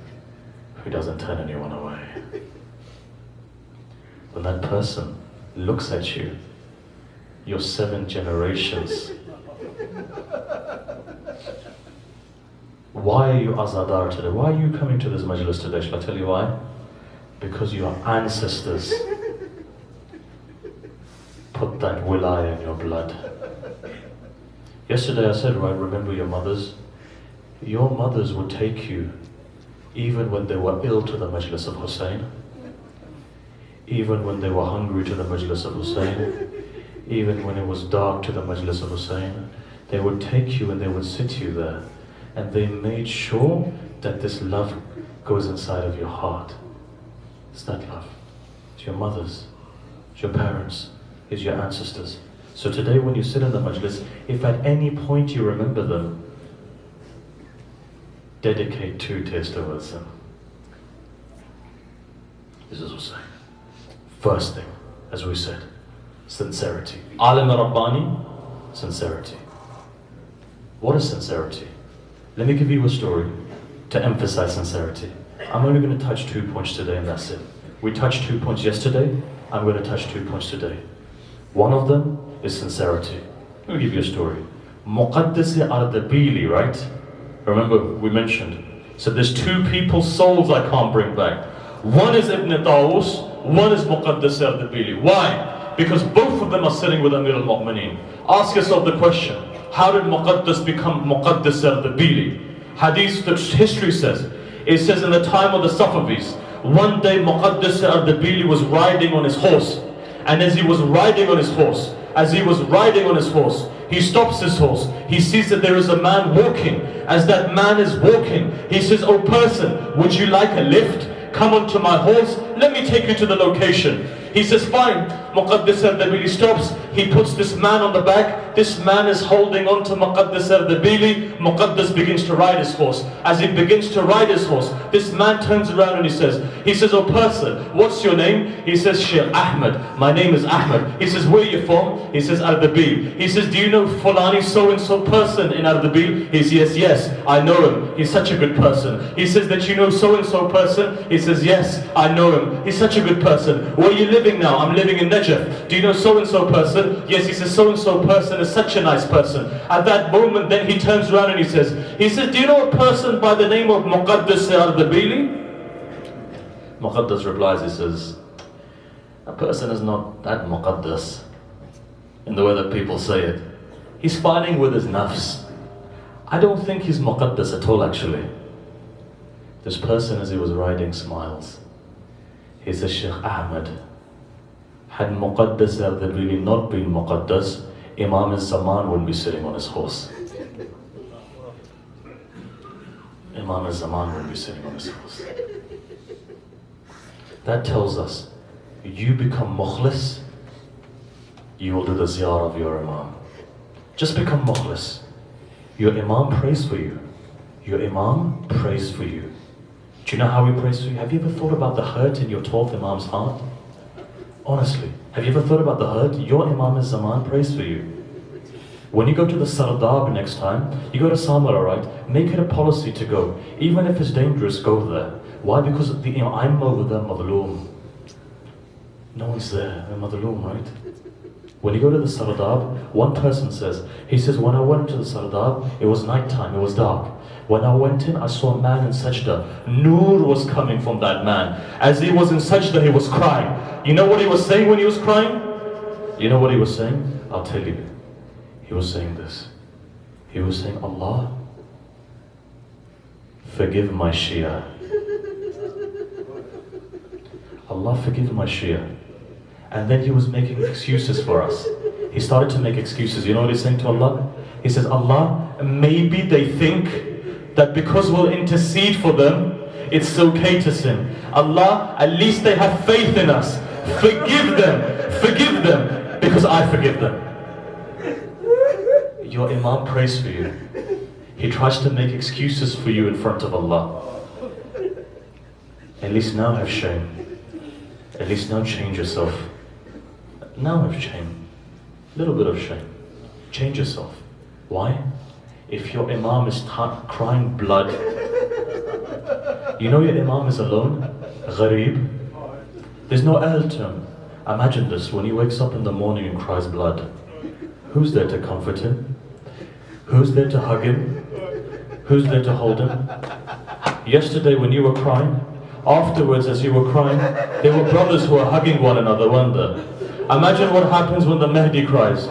[SPEAKER 1] who doesn't turn anyone away. When that person looks at you, your 7 generations. Why are you Azadar today? Why are you coming to this majlis today? Shall I tell you why? Because your ancestors put that wilaya in your blood. Yesterday I said, right, remember your mothers. Your mothers would take you even when they were ill to the majlis of Hussein, even when they were hungry to the majlis of Hussein, even when it was dark to the majlis of Hussein. They would take you and they would sit you there, and they made sure that this love goes inside of your heart. It's that love. It's your mothers, it's your parents, it's your ancestors. So today when you sit in the majlis, if at any point you remember them, dedicate 2 tears towards them. This is Hussein. First thing, as we said, sincerity. Alim Rabbani, sincerity. What is sincerity? Let me give you a story to emphasize sincerity. I'm only going to touch 2 points today and that's it. We touched 2 points yesterday, I'm going to touch 2 points today. One of them is sincerity. Let me give you a story. Muqaddasi Ardabili, right? Remember we mentioned. So there's 2 people's souls I can't bring back. One is Ibn Tawus, one is Muqaddasi Ardabili. Why? Because both of them are sitting with Amir al-Mu'mineen. Ask yourself the question, how did Muqaddas become Muqaddas al-Dabili? Hadith, the history says, it says in the time of the Safavis, one day Muqaddas al-Dabili was riding on his horse, and as he was riding on his horse, he stops his horse. He sees that there is a man walking. As that man is walking, he says, "Oh person, would you like a lift? Come onto my horse, let me take you to the location." He says, "Fine." Muqaddas al-Dabili stops. He puts this man on the back. This man is holding on to Muqaddas al-Dabili. Muqaddas begins to ride his horse. As he begins to ride his horse, this man turns around and he says, "Oh person, what's your name?" He says, "Sheikh Ahmed. My name is Ahmed." He says, "Where are you from?" He says, "Ardabil." He says, "Do you know Fulani so-and-so person in Ardabil?" He says, "Yes, I know him. He's such a good person." He says, "That you know so-and-so person?" He says, "Yes, I know him. He's such a good person. Where are you living now?" "I'm living in Najaf." "Do you know so-and-so person?" "Yes." He says, "So-and-so person is such a nice person." At that moment, then he turns around and he says, "Do you know a person by the name of Muqaddas al-Dabili?" Muqaddas replies, he says, "That person is not that Muqaddas in the way that people say it. He's fighting with his nafs. I don't think he's Muqaddas at all actually." This person, as he was riding, smiles. He says, "Sheikh Ahmed, had Muqaddas al-Dabili not been Muqaddas, Imam al-Zaman wouldn't be sitting on his horse." Imam al-Zaman wouldn't be sitting on his horse. That tells us, you become mukhlis, you will do the ziyarah of your Imam. Just become mukhlis. Your Imam prays for you. Your Imam prays for you. Do you know how he prays for you? Have you ever thought about the hurt in your 12th Imam's heart? Honestly, have you ever thought about the hurt? Your Imam al-Zaman prays for you. When you go to the Sardab next time, you go to Samara, right? Make it a policy to go. Even if it's dangerous, go there. Why? Because I'm over there, Madloom. No one's there, they're Madloom, right? When you go to the Sardab, one person says, when I went to the Sardab, it was nighttime, it was dark. When I went in, I saw a man in sajda. Noor was coming from that man. As he was in sajda, he was crying. You know what he was saying when he was crying? You know what he was saying? I'll tell you. He was saying this. He was saying, "Allah, forgive my Shia. Allah, forgive my Shia." And then he was making excuses for us. He started to make excuses. You know what he's saying to Allah? He says, "Allah, maybe they think that because we'll intercede for them, it's okay to sin. Allah, at least they have faith in us. Forgive them, because I forgive them." Your Imam prays for you. He tries to make excuses for you in front of Allah. At least now have shame. At least now change yourself. Now have shame. Little bit of shame. Change yourself. Why? If your Imam is crying blood, you know your Imam is alone, ghareeb. There's no ahl to him. Imagine this, when he wakes up in the morning and cries blood, who's there to comfort him? Who's there to hug him? Who's there to hold him? Yesterday when you were crying, afterwards as you were crying, there were brothers who were hugging one another, weren't there? Imagine what happens when the Mahdi cries.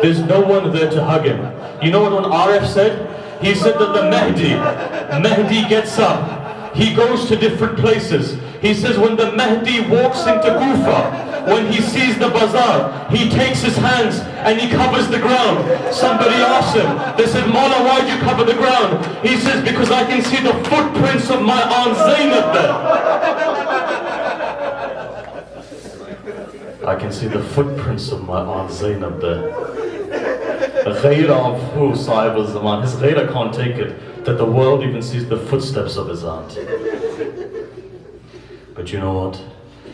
[SPEAKER 1] There's no one there to hug him. You know what one Arif said? He said that the Mahdi gets up. He goes to different places. He says when the Mahdi walks into Kufa, when he sees the bazaar, he takes his hands and he covers the ground. Somebody asked him, they said, Mawla, why do you cover the ground? He says, because I can see the footprints of my Aunt Zainab there. I can see the footprints of my Aunt Zainab there. Ghayra of who, Sahib al-Zaman? His ghayra can't take it, that the world even sees the footsteps of his aunt. But you know what?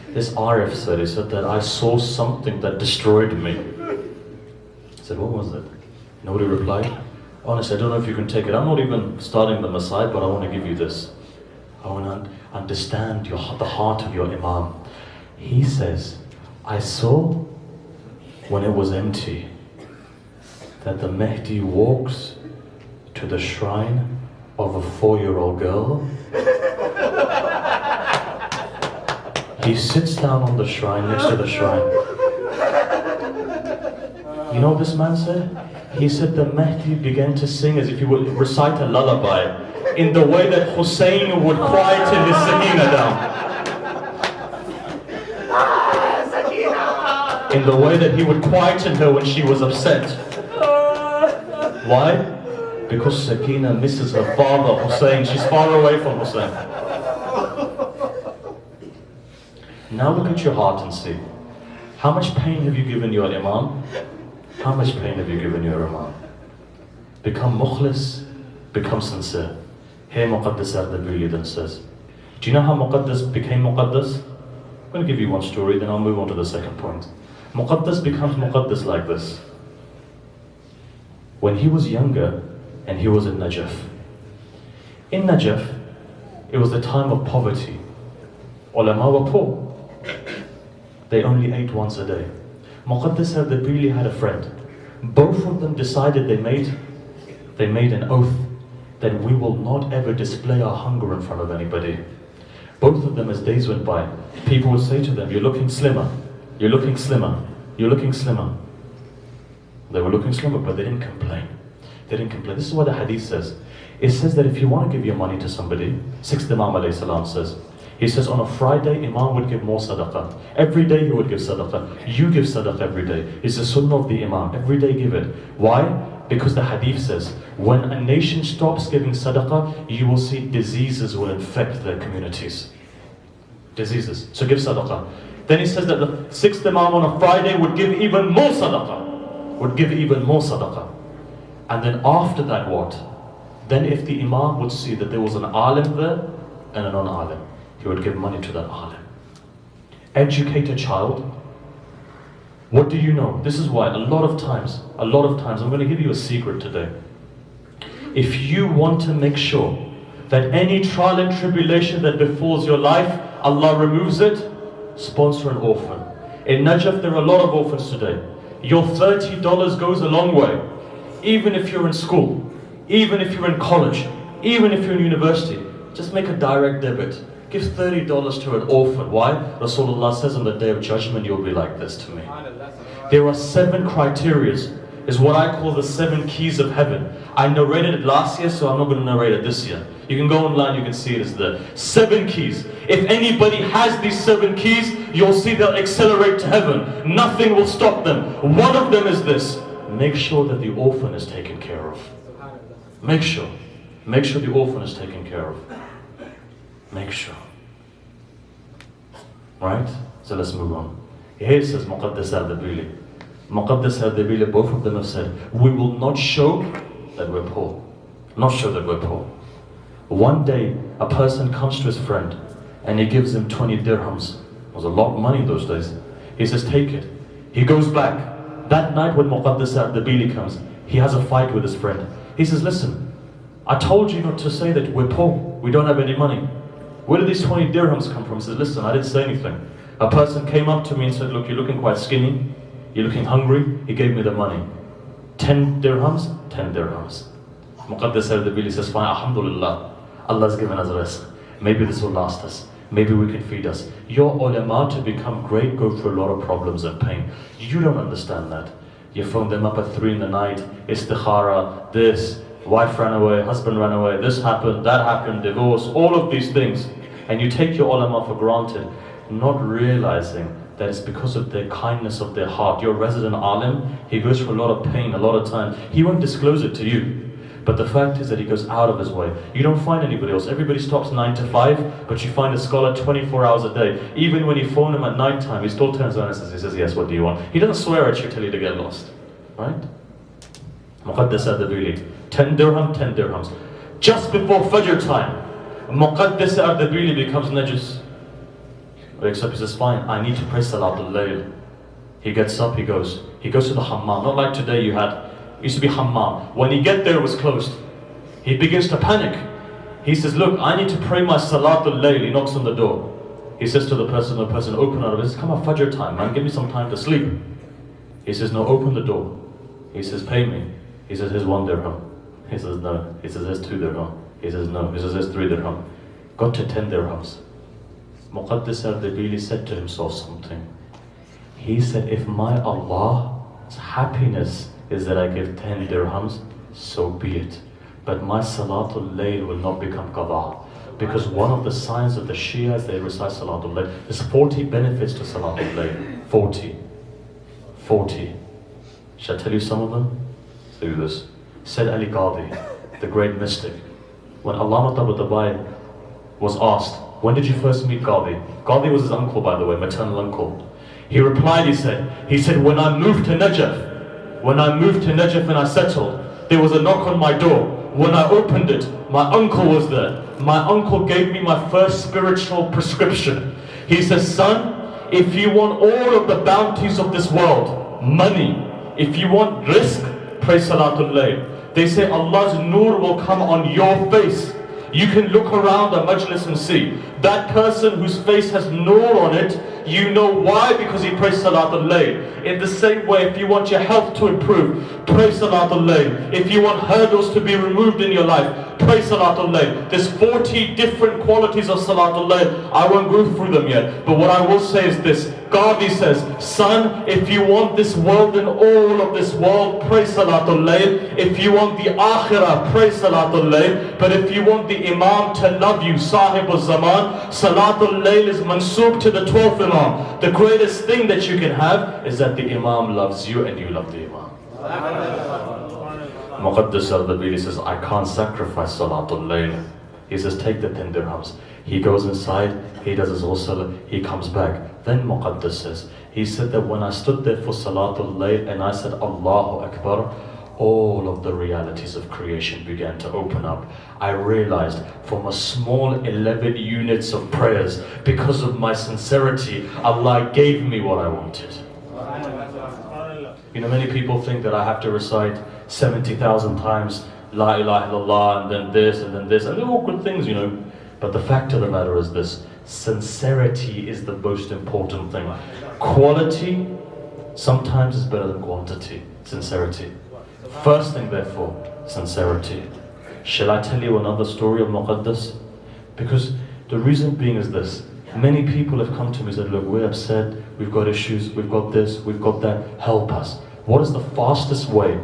[SPEAKER 1] This Arif said, he said that I saw something that destroyed me. I said, what was it? You know what he replied? Honestly, I don't know if you can take it. I'm not even starting the Masai, but I want to give you this. I want to understand the heart of your Imam. He says, I saw when it was empty that the Mahdi walks to the shrine of a 4-year-old girl. He sits down on the shrine, next to the shrine. You know what this man said? He said the Mahdi began to sing as if he would recite a lullaby in the way that Hussein would quieten his Sakina down. In the way that he would quieten her when she was upset. Why? Because Sakina misses her father, Hussein. She's far away from Hussein. Now look at your heart and see. How much pain have you given your Imam? How much pain have you given your Imam? Become mukhlis, become sincere. Here Muqaddas al-Dabili then says, do you know how Muqaddas became Muqaddas? I'm going to give you one story, then I'll move on to the second point. Muqaddas becomes Muqaddas like this. When he was younger, and he was in Najaf. In Najaf, it was the time of poverty. Ulama were poor. They only ate once a day. Muqaddas al-Dabili had a friend. Both of them decided they made an oath that we will not ever display our hunger in front of anybody. Both of them, as days went by, people would say to them, you're looking slimmer, you're looking slimmer, you're looking slimmer. They were looking slimmer, but they didn't complain. They didn't complain. This is what the hadith says. It says that if you want to give your money to somebody, 6th Imam alayhi salam says, he says on a Friday, Imam would give more sadaqah. Every day he would give sadaqah. You give sadaqah every day. It's the sunnah of the Imam. Every day give it. Why? Because the hadith says, when a nation stops giving sadaqah, you will see diseases will infect their communities. Diseases. So give sadaqah. Then he says that the 6th Imam on a Friday would give even more sadaqah. Would give even more sadaqah. And then after that what? Then if the Imam would see that there was an alim there and a non-alim, he would give money to that alim. Educate a child. What do you know? This is why a lot of times, I'm going to give you a secret today. If you want to make sure that any trial and tribulation that befalls your life, Allah removes it, sponsor an orphan. In Najaf there are a lot of orphans today. Your $30 goes a long way. Even if you're in school, even if you're in college, even if you're in university, just make a direct debit. Give $30 to an orphan. Why? Rasulullah says on the day of judgment, you'll be like this to me. There are 7 criterias, is what I call the 7 keys of heaven. I narrated it last year, so I'm not going to narrate it this year. You can go online, you can see it is there. 7 keys. If anybody has these 7 keys, you'll see they'll accelerate to heaven. Nothing will stop them. One of them is this. Make sure that the orphan is taken care of. Make sure. Make sure the orphan is taken care of. Make sure. Right? So let's move on. Here it says Muqaddas al-Dabili. Muqaddas al-Dabili, both of them have said, we will not show that we're poor. Not show that we're poor. One day, a person comes to his friend and he gives him 20 dirhams. It was a lot of money in those days. He says, take it. He goes back. That night when Muqaddas al-Dabili comes, he has a fight with his friend. He says, listen, I told you not to say that we're poor. We don't have any money. Where did these 20 dirhams come from? He says, listen, I didn't say anything. A person came up to me and said, look, you're looking quite skinny. You're looking hungry. He gave me the money. 10 dirhams, 10 dirhams. Muqaddas al-Dabili says, fine, alhamdulillah. Allah's given us rest. Maybe this will last us. Maybe we can feed us. Your ulama to become great go through a lot of problems and pain. You don't understand that. You phone them up at 3 in the night, istikhara, this. Wife ran away, husband ran away, this happened, that happened, divorce, all of these things. And you take your ulama for granted, not realizing that it's because of their kindness of their heart. Your resident alim, he goes through a lot of pain, a lot of time. He won't disclose it to you. But the fact is that he goes out of his way. You don't find anybody else. Everybody stops 9 to 5, but you find a scholar 24 hours a day. Even when you phone him at night time, he still turns around and says, yes, what do you want? He doesn't swear at you till you get lost. Right? Muqaddas Ardabili, 10 dirham, 10 dirhams. Just before Fajr time, Muqaddas Ardabili becomes najis. Wakes up, he says, fine, I need to pray Salatul Layl. He gets up, he goes to the hammam. Not like today you used to be hammam. When he get there, it was closed. He begins to panic. He says, look, I need to pray my Salatul Layl. He knocks on the door. He says to the person, open out of it. He says, come on, Fajr time, man, give me some time to sleep. He says, no, open the door. He says, pay me. He says, here's 1 dirham. He says, no. He says, here's 2 dirham. He says, no. He says, here's 3 dirham. Got to 10 dirhams. Muqaddas Ardabili said to himself something. He said, if my Allah's happiness is that I give 10 dirhams, so be it. But my Salatul Layl will not become qada. Because one of the signs of the Shia is they recite Salatul Layl. There's 40 benefits to Salatul Layl. 40. Shall I tell you some of them? Do this. Said Ali Qadi, the great mystic. When Allama Tabatabai was asked, when did you first meet Qadi? Qadi was his uncle, by the way, maternal uncle. He replied, he said, when I moved to Najaf and I settled, there was a knock on my door. When I opened it, my uncle was there. My uncle gave me my first spiritual prescription. He says, son, if you want all of the bounties of this world, money, if you want risk, pray Salatul Layl. They say Allah's nur will come on your face. You can look around a majlis and see that person whose face has nur on it. You know why? Because he prays Salatul Layl. In the same way, if you want your health to improve, pray Salatul Layl. If you want hurdles to be removed in your life, pray Salatul Layl. There's 40 different qualities of Salatul Layl. I won't go through them yet, but what I will say is this. Qadi says, son, if you want this world and all of this world, pray Salatul Layl. If you want the Akhirah, pray Salatul Layl. But if you want the Imam to love you, Sahib al-Zaman, Salatul Layl is mansoob to the 12th Imam. The greatest thing that you can have is that the Imam loves you and you love the Imam. Muqaddas Ardabili says, I can't sacrifice Salatul Layl. He says, take the 10 dirhams. He goes inside, he does his whole salah, he comes back. Then Muqaddas says, he said that when I stood there for Salatul Layl and I said, Allahu Akbar, all of the realities of creation began to open up. I realized from a small 11 units of prayers, because of my sincerity, Allah gave me what I wanted. You know, many people think that I have to recite 70,000 times La ilaha illallah and then this and then this, and they're all good things, you know. But the fact of the matter is this: sincerity is the most important thing. Quality sometimes is better than quantity. Sincerity. First thing, therefore, sincerity. Shall I tell you another story of Muqaddas? Because the reason being is this: many people have come to me and said, look, we're upset, we've got issues, we've got this, we've got that, help us. What is the fastest way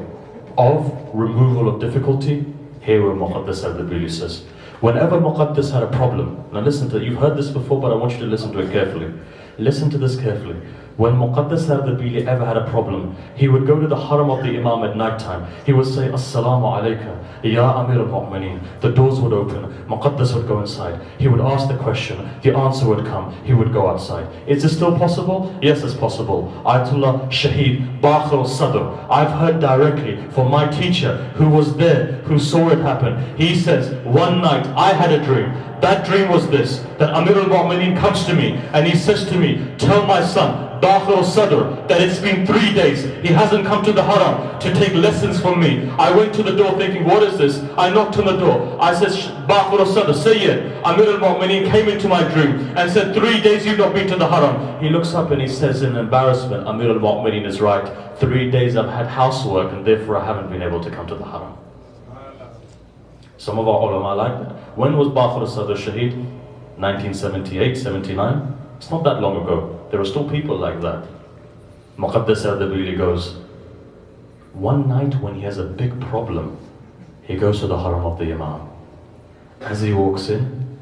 [SPEAKER 1] of removal of difficulty? Here where Muqaddas Ardabili says, whenever Muqaddas had a problem, now listen to it, you've heard this before, but I want you to listen to it carefully. Listen to this carefully. When Muqaddas Ardabili ever had a problem, he would go to the haram of the Imam at night time. He would say, Assalamu alayka, Ya Amir al-Mu'mineen. The doors would open, Muqaddas would go inside. He would ask the question, the answer would come, he would go outside. Is this still possible? Yes, it's possible. Ayatollah Shaheed Baqir al-Sadr. I've heard directly from my teacher who was there, who saw it happen. He says, one night I had a dream. That dream was this, that Amir al-Mu'mineen comes to me and he says to me, tell my son, Baqir al-Sadr, that it's been 3 days. He hasn't come to the haram to take lessons from me. I went to the door thinking, what is this? I knocked on the door. I said, Baqir al-Sadr, say it. Amir al-Mu'mineen came into my dream and said, 3 days you've not been to the haram. He looks up and he says in embarrassment, Amir al-Mu'mineen is right. 3 days I've had housework and therefore I haven't been able to come to the haram. Some of our ulama like that. When was Baqir al-Sadr Shaheed? 1978, 79? It's not that long ago. There are still people like that. Muqaddas Ardabili goes, one night when he has a big problem, He goes to the haram of the Imam. As he walks in,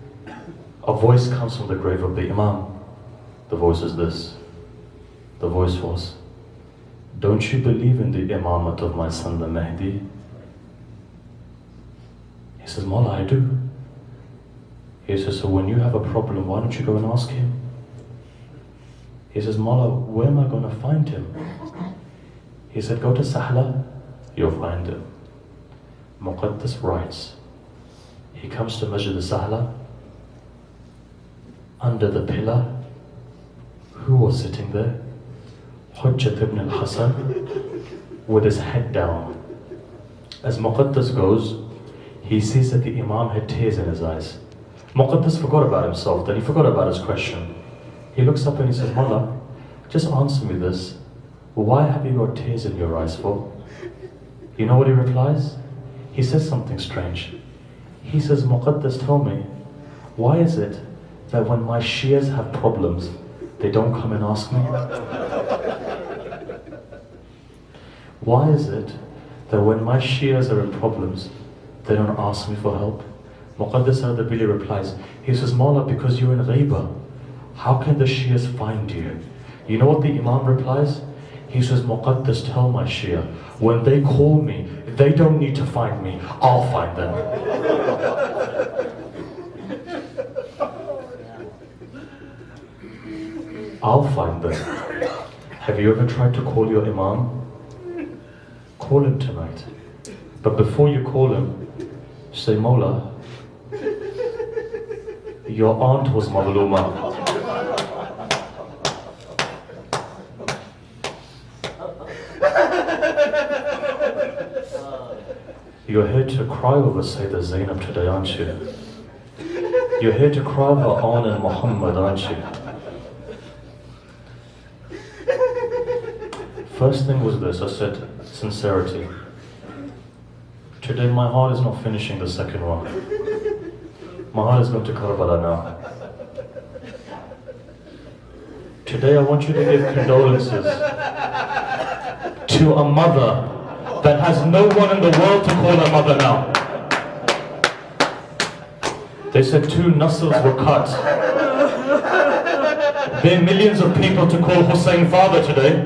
[SPEAKER 1] a voice comes from the grave of the Imam. The voice is this. The voice was, "Don't you believe in the imamat of my son the Mahdi?" He says, "Mawla, I do." He says, "So when you have a problem, why don't you go and ask him?" He says, "Mawla, where am I going to find him?" He said, "Go to Sahla, you'll find him." Muqaddas writes, he comes to Masjid al-Sahla, under the pillar, who was sitting there? Hujjat ibn al-Hasan, with his head down. As Muqaddas goes, he sees that the Imam had tears in his eyes. Muqaddas forgot about himself, then he forgot about his question. He looks up and he says, "Mullah, just answer me this. Why have you got tears in your eyes for?" You know what he replies? He says something strange. He says, "Muqaddas, tell me, why is it that when my Shias have problems, they don't come and ask me? Why is it that when my Shias are in problems, they don't ask me for help?" Muqaddas al-Dabili replies, he says, "Mawla, because you're in Ghaiba, how can the Shias find you?" You know what the Imam replies? He says, "Muqaddas, tell my Shia, when they call me, they don't need to find me, I'll find them." I'll find them. Have you ever tried to call your Imam? Call him tonight. But before you call him, say, "Mawla, your aunt was Mazluma. You're here to cry over Sayyidah Zainab today, aren't you? You're here to cry over Anna and Muhammad, aren't you?" First thing was this, I said, sincerity. Today my heart is not finishing the second one. My heart is going to Karbala now. Today I want you to give condolences to a mother that has no one in the world to call her mother now. They said 2 nasls were cut. There are millions of people to call Hussein father today.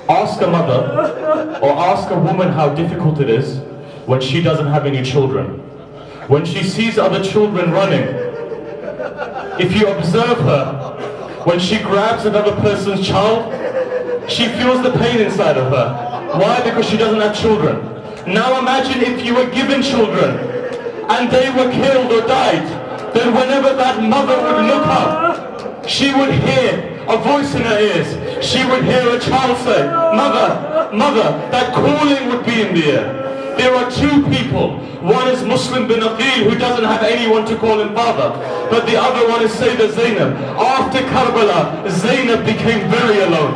[SPEAKER 1] Ask a mother or ask a woman how difficult it is when she doesn't have any children. When she sees other children running, if you observe her, when she grabs another person's child, she feels the pain inside of her. Why? Because she doesn't have children. Now imagine if you were given children and they were killed or died, then whenever that mother would look up, she would hear a voice in her ears. She would hear a child say, "Mother, mother," that calling would be in the air. There are 2 people. One is Muslim bin Aqil, who doesn't have anyone to call him father. But the other one is Sayyidah Zainab. After Karbala, Zainab became very alone.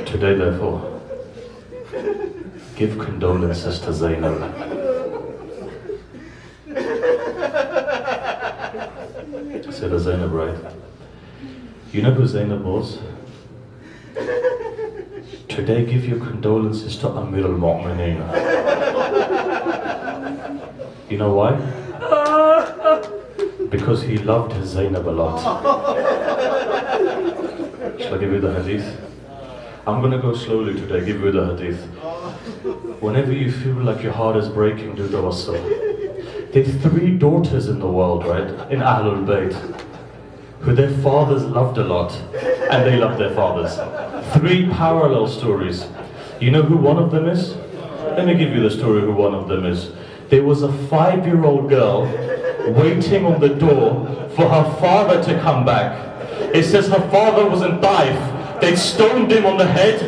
[SPEAKER 1] Today, therefore, give condolences to Zainab. Sayyidah Zainab, right? You know who Zainab was? Today give your condolences to Amir al-Mu'mineen. You know why? Because he loved his Zainab a lot. Shall I give you the hadith? I'm going to go slowly today, give you the hadith. Whenever you feel like your heart is breaking, do tawassul. There are 3 daughters in the world, right? In Ahlul Bayt, who their fathers loved a lot, and they loved their fathers. 3 parallel stories. You know who one of them is? Let me give you the story who one of them is. There was a 5-year-old girl waiting on the door for her father to come back. It says her father was in Taif. They stoned him on the head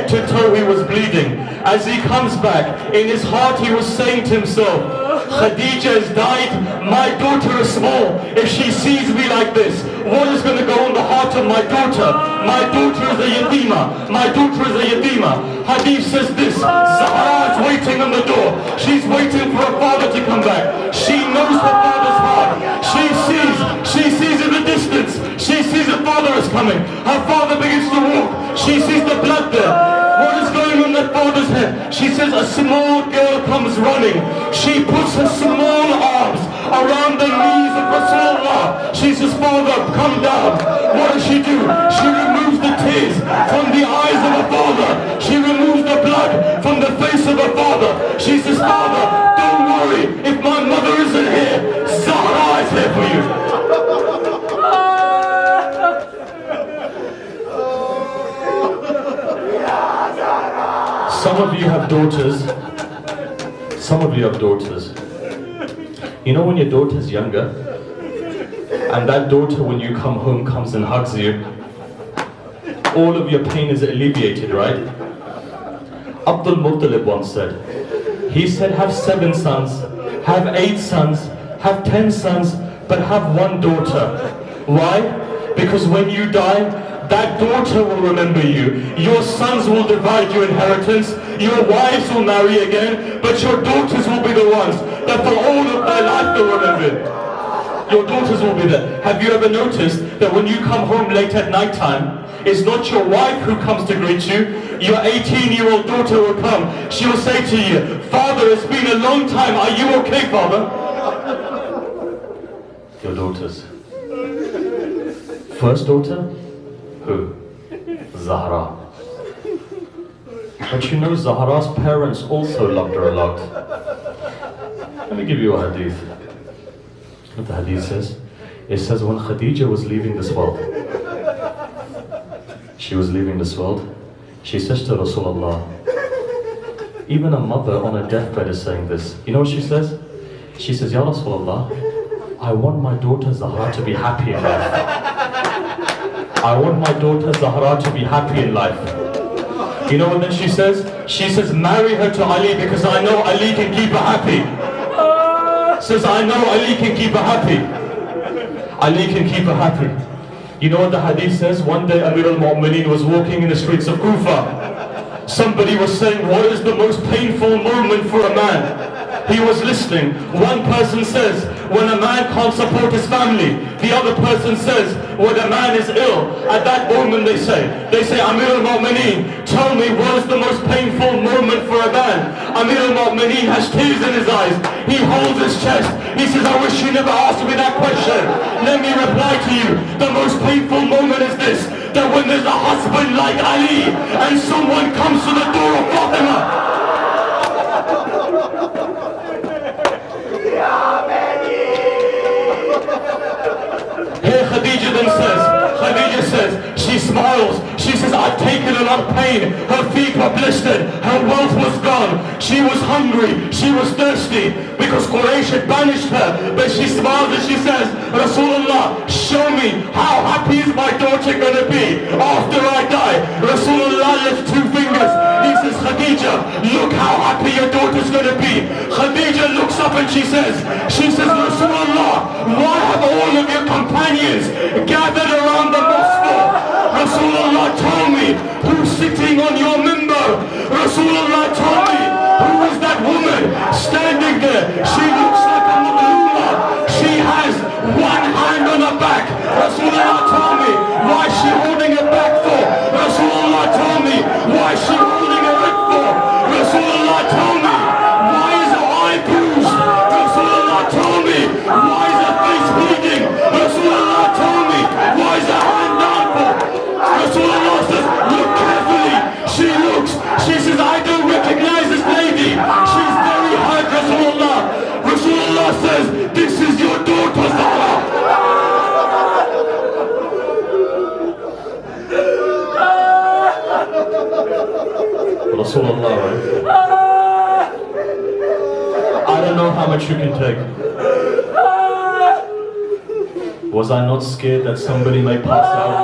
[SPEAKER 1] to toe he was bleeding. As he comes back, in his heart he was saying to himself, "Khadija has died, my daughter is small. If she sees me like this, what is going to go in the heart of my daughter? My daughter is a yatima. My daughter is a yatima." Hadith says this, Zahra is waiting on the door. She's waiting for her father to come back. She knows her father's heart. She sees in the distance. She sees her father is coming.
[SPEAKER 3] coming. Her father begins to walk. She sees the blood there. What is going on that father's head? She says a small girl comes running. She puts her small arms around the knees of Rasulullah. She says, Father, come down. What does she do? She removes the tears from the eyes of her father. She removes the blood from the face of her father. She says, Father, don't worry. If my mother isn't here, Zahra is here for you. Some of you have daughters. Some of you have daughters. You know when your daughter's younger, and that daughter when you come home comes and hugs you, all of your pain is alleviated, right? Abdul Muttalib once said, he said, have 7 sons, have 8 sons, have 10 sons, but have 1 daughter. Why? Because when you die, that daughter will remember you. Your sons will divide your inheritance. Your wives will marry again. But your daughters will be the ones that for all of their life they'll remember. Your daughters will be there. Have you ever noticed that when you come home late at night time, it's not your wife who comes to greet you. Your 18-year-old daughter will come. She will say to you, Father, it's been a long time. Are you okay, Father? Your daughters. First daughter? Who? Zahra. But you know, Zahra's parents also loved her a lot. Let me give you a hadith. What the hadith says? It says when Khadija was leaving this world, she was leaving this world, she says to Rasulullah, even a mother on a deathbed is saying this. You know what she says? She says, Ya Rasulullah, I want my daughter Zahra to be happy in life. I want my daughter Zahra to be happy in life. You know what then she says? She says, marry her to Ali because I know Ali can keep her happy. Says, I know Ali can keep her happy. Ali can keep her happy. You know what the hadith says? One day Amir al-Mu'mineen was walking in the streets of Kufa. Somebody was saying, what is the most painful moment for a man? He was listening. One person says, when a man can't support his family. The other person says, when a man is ill. At that moment they say, Amir al-Mu'mineen, tell me what is the most painful moment for a man? Amir al-Mu'mineen has tears in his eyes. He holds his chest. He says, I wish you never asked me that question. Let me reply to you. The most painful moment is this, that when there's a husband like Ali, and someone comes to the door of Fatima, here Khadija says, she smiles, she says, I've taken a lot of pain, her feet were blistered, her wealth was gone, she was hungry, she was thirsty, because Quraysh had banished her, but she smiles and she says, Rasulullah, show me, how happy is my daughter going to be after I die? Rasulullah lifts 2 fingers, he says, Khadija, look how happy your daughter's going to be. Khadija looks up and she says, Rasulullah, why have all of your companions gathered around the mosque? Rasulullah, tell me, who's sitting on your mimbar? Rasulullah, tell me, who is that woman standing there? She looks like a Madluma. She has 1 hand on her back. Rasulullah, tell me, why is she holding her back for? Rasulullah, tell me, why is she holding her head for? Rasulullah, tell me, why is her eye bruised? Rasulullah, tell me, why is her face bleeding? Rasulullah, tell me, why is her hand down for? Rasulullah says, look carefully. She looks, she says, I don't recognize this lady. She's very hurt, Rasulullah. Rasulullah says, this is your daughter, Zahra. Rasulullah, right? I don't know how much you can take. Was I not scared that somebody may pass out?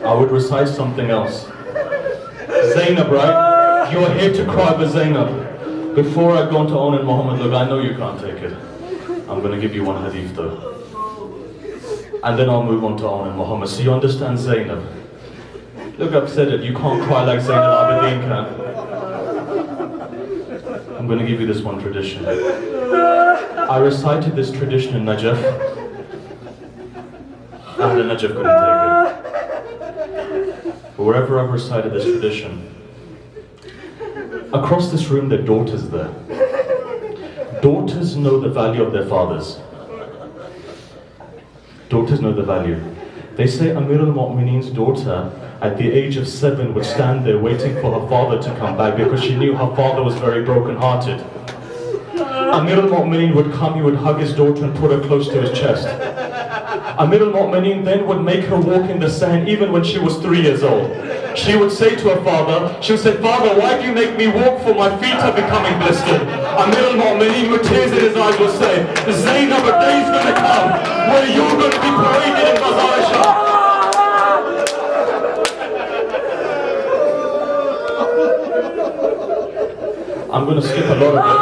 [SPEAKER 3] I would recite something else. Zainab, right? You are here to cry for Zainab. Before I go on to Own and Muhammad, look, I know you can't take it. I'm going to give you one hadith though. And then I'll move on to Own and Muhammad. So you understand Zainab. Look, I've said it, you can't cry like Zainab Abidin can. I'm going to give you this one tradition. I recited this tradition in Najaf. Ahl Najaf couldn't take it.
[SPEAKER 1] wherever I've recited this tradition, across this room there are daughters there. Daughters know the value of their fathers. Daughters know the value. They say Amir al-Mu'mineen's daughter at the age of 7 would stand there waiting for her father to come back because she knew her father was very broken-hearted. Amir al-Mu'mineen would come, he would hug his daughter and put her close to his chest. Amir al-Mu'mineen then would make her walk in the sand even when she was 3 years old. She would say to her father, she would say, "Father, why do you make me walk for my feet are becoming blistered?" Amir al-Mu'mineen with tears in his eyes would say, "Zainab, a day is going to come where you're going to be paraded in Bazar Shah." I'm going to skip a lot of it.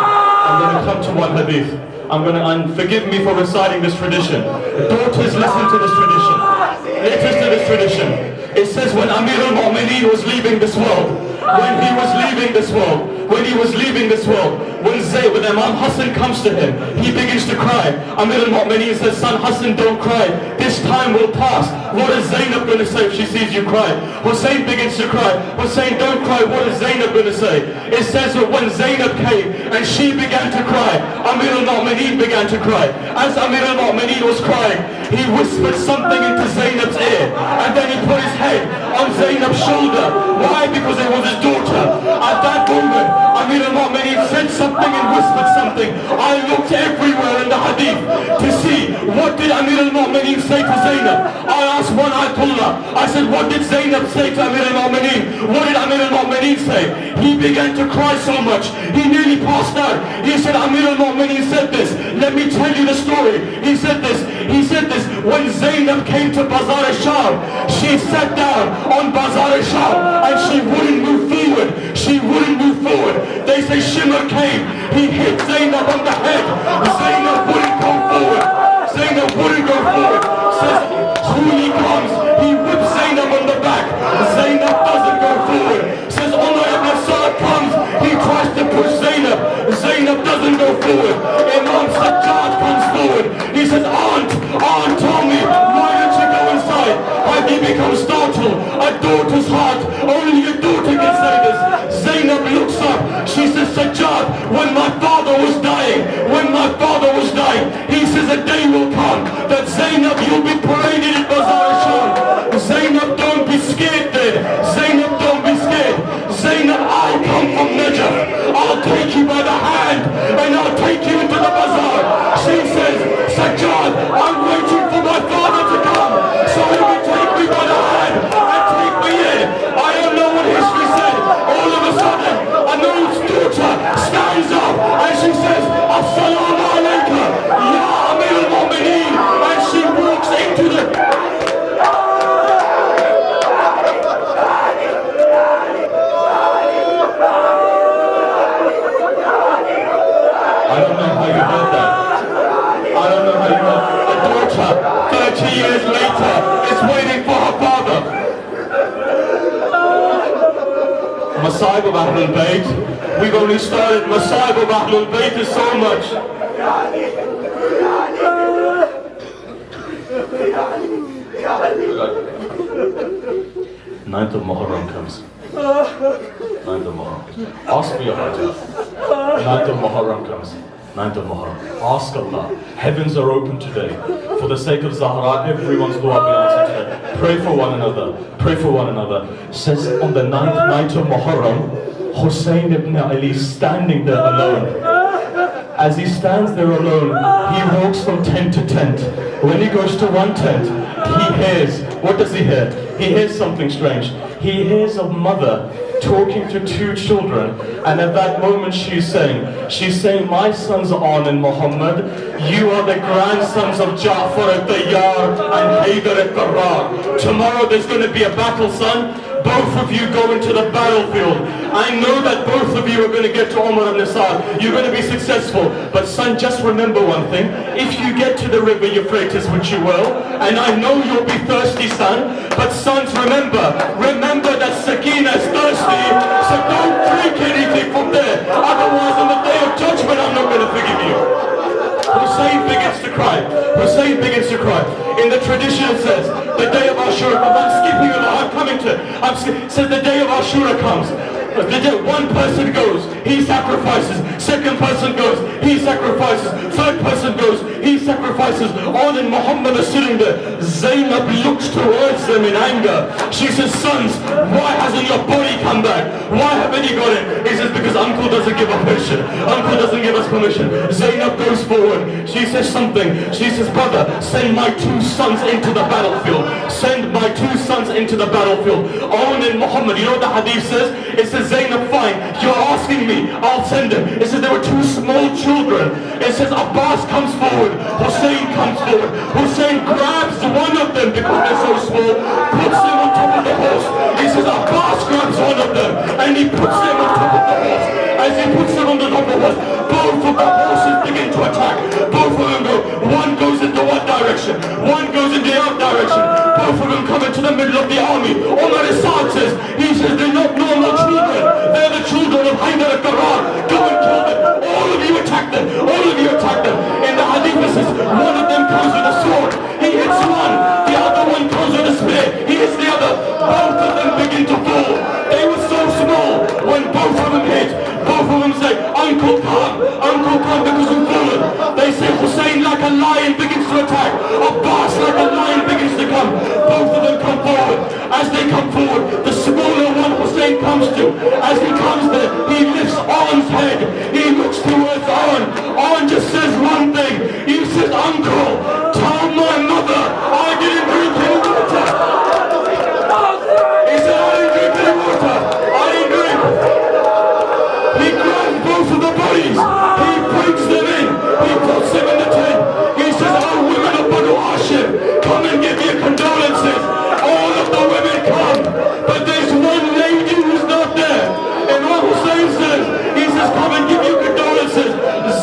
[SPEAKER 1] I'm going to come to one hadith. And forgive me for reciting this tradition. Daughters, listen to this tradition. Listen to this tradition. It says when Amir al-Mu'mineen was leaving this world, when he was leaving this world, when Imam Hassan comes to him, he begins to cry. Amir al-Mu'mineen says, "Son Hassan, don't cry. This time will pass." What is Zainab going to say if she sees you cry? Hussein begins to cry. Hussein, don't cry. What is Zainab going to say? It says that when Zainab came and she began to cry, Amir al-Mu'mineen began to cry. As Amir al-Mu'mineen was crying, he whispered something into Zainab's ear, and then he put his head on Zainab's shoulder. Why? Because it was his daughter. At that moment, Amir al-Mu'mineen said something and whispered something. I looked everywhere in the hadith to see what did Amir al-Mu'mineen say to Zainab. I asked one Ayatollah, I said, what did Zainab say to Amir al-Mu'mineen? What did Amir al-Mu'mineen say? He began to cry so much, he nearly passed out. He said, Amir al-Mu'mineen said this. Let me tell you the story. He said this, when Zainab came to Bazar al-Sham, she sat down on Bazar al-Sham and she wouldn't move forward. They say Shimmer came, he hit Zainab on the head. Zainab wouldn't go forward. Says, Khuli comes, he whips Zainab on the back. Zainab doesn't go forward. Says, Umar ibn Sa'd comes, he tries to push Zainab. Zainab doesn't go forward. Imam Sajjad comes forward. He says, Aunt, tell me, why don't you go inside? He becomes startled. A daughter's heart, only a daughter can say this. Zainab looks up, she says, Sajjad, when my father was dying, he says a day will come that Zainab, you'll be paraded in Bazar al-Sham. Zainab, don't be scared then. Zainab, don't be scared. Zainab, I'll come from Najaf. I'll take you by the hand and I'll take you into the bazaar. She says, Sajjad, I'm waiting for my father to come so he can take me by the hand and take me in. I don't know what history said. All of a sudden, Anur's daughter stands up and she says, Assalamu alaikum, Ya Amir al-Mu'mineen, and she walks into the... I don't know how you heard that. A daughter, 30 years later, is waiting for her father. Masaib of Ahlul Bayt. We've only started. Masaib of Ahlul Bayt is so much. 9th of Muharram comes. 9th of Muharram. Ask for your hajjah. 9th of Muharram comes. 9th of Muharram. Ask Allah. Heavens are open today. For the sake of Zahra, everyone's dua be answered today. Pray for one another. Says on the 9th night of Muharram, Hussein ibn Ali standing there alone. As he stands there alone, he walks from tent to tent. When he goes to one tent, he hears, what does he hear? He hears something strange. He hears a mother talking to 2 children, and at that moment she's saying, my sons An and Muhammad, you are the grandsons of Ja'far al-Tayyar and Haydar al-Qarrar. Tomorrow there's going to be a battle, son. Both of you go into the battlefield. I know that both of you are going to get to Umar ibn Sa'd. You're going to be successful. But son, just remember one thing. If you get to the river Euphrates, which you will, and I know you'll be thirsty, son, but sons, remember that Sakina is thirsty, so don't drink anything from there. Otherwise, on the day of judgment, I'm not going to forgive you. Hussein
[SPEAKER 3] starts to cry. Hussein begins to cry. In the tradition it says, the day of Ashura comes. I'm skipping along, I'm coming to it. It says the day of Ashura comes. One person goes, he sacrifices. Second person goes, he sacrifices. Third person goes, he sacrifices. All in Muhammad is sitting there. Zainab looks towards them in anger. She says, sons, why hasn't your body come back? Why haven't you got it? He says, because uncle doesn't give us permission. Uncle doesn't give us permission. Zainab goes forward. She says something. She says, brother, send my 2 sons into the battlefield. Send my 2 sons into the battlefield. All in Muhammad, you know what the hadith says? It says, Zainab, fine, you're asking me, I'll send them. It says there were 2 small children. It says Abbas comes forward, Hussein comes forward. Hussein grabs one of them because they're so small, puts them on top of the horse. He says Abbas grabs one of them and he puts them on top of the horse. As he puts them on the top of the horse, both of the horses begin to attack. Both of them go, one goes into one direction, one goes in the other direction. Both of them come into the middle of the army. Umar Assad says, he says they're not normal children. They're the children of Haydar al-Qarrar. Go and kill them. All of you attack them. All of you attack them. In the hadith it says, one of them comes with a sword. He hits one. The other one comes with a spear. He hits the other. Both of them begin to fall. They were so small. When both of them hit, both of them say, Uncle come because we've fallen. They say Hussein like a lion begins to attack. Abbas like a lion begins to come. Both of them come forward. As they come forward, the smaller one Hussein comes to. As he comes there, he lifts Arn's head. He looks towards Arn. Arn just says one thing. He says, Uncle, tell my mother I didn't drink any water. He said, I didn't drink any water. I didn't drink. He grabs both of the bodies. He brings them in. He puts them in the tent. He says, oh, women of Banu Hashim, come and give me condolences. All of the women come, but there's one lady who's not there. And what Hussein says, he says, come and give you condolences.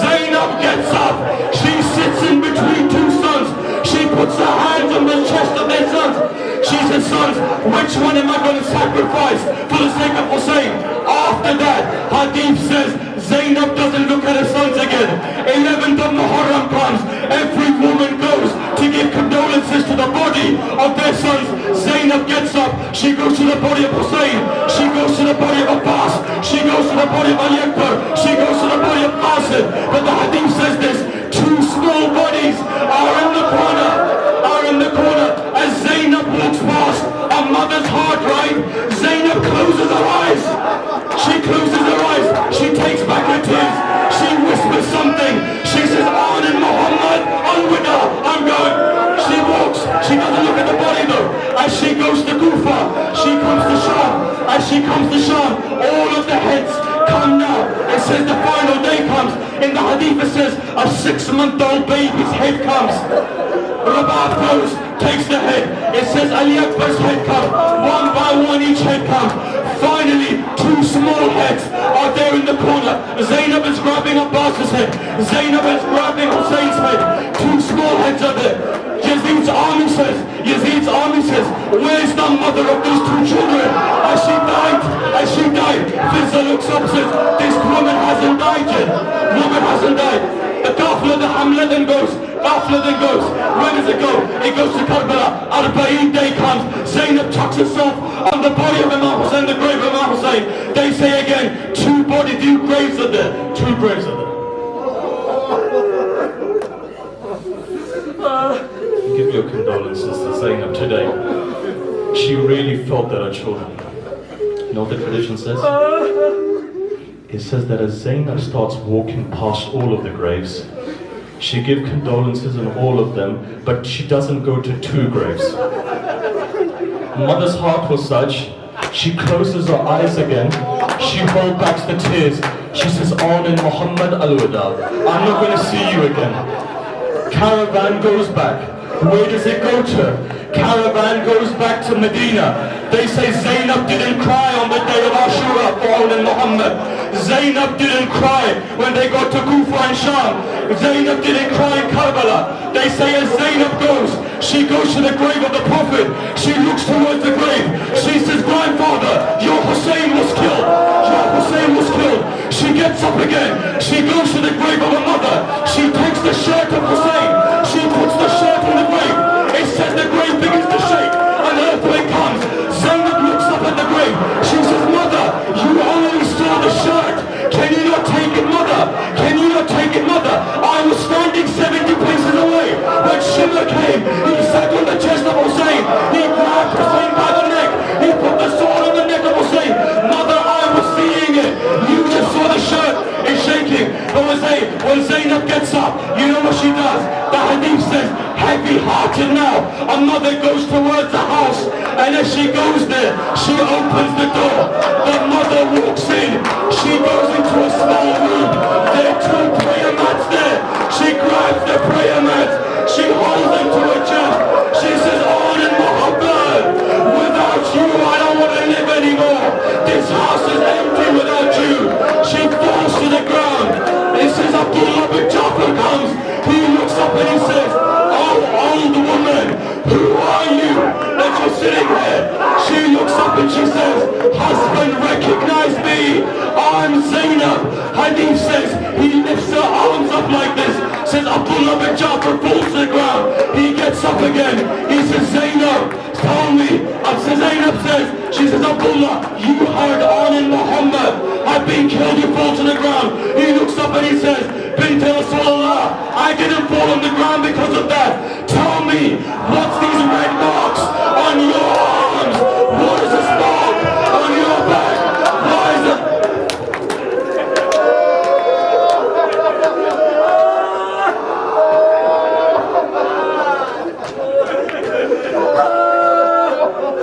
[SPEAKER 3] Zainab gets up. She sits in between 2 sons. She puts her hands on the chest of their sons. She says, sons, which one am I going to sacrifice for the sake of Hussein? After that, hadith says, Zainab doesn't look at her sons again. 11th of Muharram comes. Every woman goes to give condolences to the body of their sons. Zainab gets up. She goes to the body of Hussein. She goes to the body of Abbas. She goes to the body of Ali Akbar. She goes to the body of Qasim. But the hadith says this. 2 small bodies are in the corner. As Zainab walks past, a mother's heart, right? Zainab closes her eyes. She closes her eyes. She takes back her tears. She whispers something. She says, Arn and Muhammad, Al-Wida, I'm going. She walks. She doesn't look at the body though. As she goes to Kufa, she comes to Sham. As she comes to Sham, all of the heads come now. It says the final day comes. In the hadith it says, a 6-month-old baby's head comes. Rabab goes, takes the head. It says Ali Akbar's head comes. One by one each head comes. Finally, 2 small heads are there in the corner. Zainab is grabbing Abbas's head. Zainab is grabbing Hussein's head. 2 small heads are there. Yazid's army says, where's the mother of these 2 children? As she died. Fizza looks up, says, this woman hasn't died yet. Woman hasn't died. The Qafla, the Hamla then goes. Where does it go? It goes to Karbala. Arba'een day comes. Zainab chucks herself on the body of Imam Hussein, the grave of Imam Hussein. They say again, 2 graves are there. 2 graves are there.
[SPEAKER 1] Give your condolences to Zainab today. She really felt that her children. You know what the tradition says? It says that as Zainab starts walking past all of the graves, she gives condolences on all of them, but she doesn't go to 2 graves. Mother's heart was such, she closes her eyes again, she holds back the tears. She says, Arn and Muhammad Al-Wida, I'm not going to see you again. Caravan goes back. Where does it go to? Caravan goes back to Medina. They say Zainab didn't cry on the day of Ashura for Arn and Muhammad. Zainab didn't cry when they got to Kufa and Sham. Zainab didn't cry in Karbala. They say as Zainab goes, she goes to the grave of the Prophet. She looks towards the grave. She says, grandfather, your Hussein was killed. Your Hussein was killed. She gets up again. She goes to the grave of her mother. She takes the shirt of Hussein.
[SPEAKER 3] she does? The hadith says, heavy-hearted now. A mother goes towards the house, and as she goes there, she opens the door. The mother walks in. She goes into a small room. There are 2 prayer mats there. She grabs the prayer mats. She holds them to her chest. She says, on in Muharram. Without you, I don't want to live anymore. This house is empty without you. She falls to the ground. He says, Abdullah bin Jafar comes. He looks up and he says, oh, old woman, who are you that you're sitting here? She looks up and she says, husband, recognize me. I'm Zainab. Hadith says, he lifts her arms up like this. Says, Abdullah bin Jafar falls to the ground. He gets up again. He says, Zainab, tell me. Zainab says, she says, Abdullah, you heard on in Muhammad. I've been killed, you fall to the ground. He looks up and he says, Bint Rasulullah, I didn't fall on the ground because of that. Tell me, what's these red marks on your arms? What is this mark on your back? Why is it?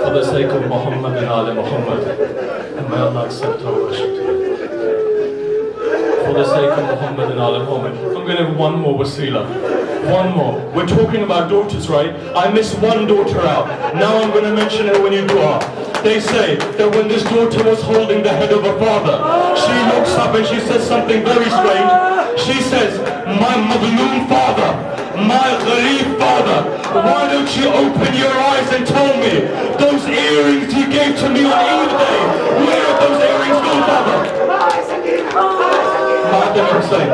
[SPEAKER 1] For the sake of Muhammad and Ali Muhammad, and may Allah accept our worship today. For the sake of Muhammad and Ali Muhammad, I'm going to have one more wasila. One more. We're talking about daughters, right? I missed one daughter out. Now I'm going to mention her when you dua. They say that when this daughter was holding the head of her father, she looks up and she says something very strange. She says, my Madloom father, my Gharib father, why don't you open your eyes and tell me those earrings you gave to me on Eid Day, where have those earrings gone, father? Madam Hussein.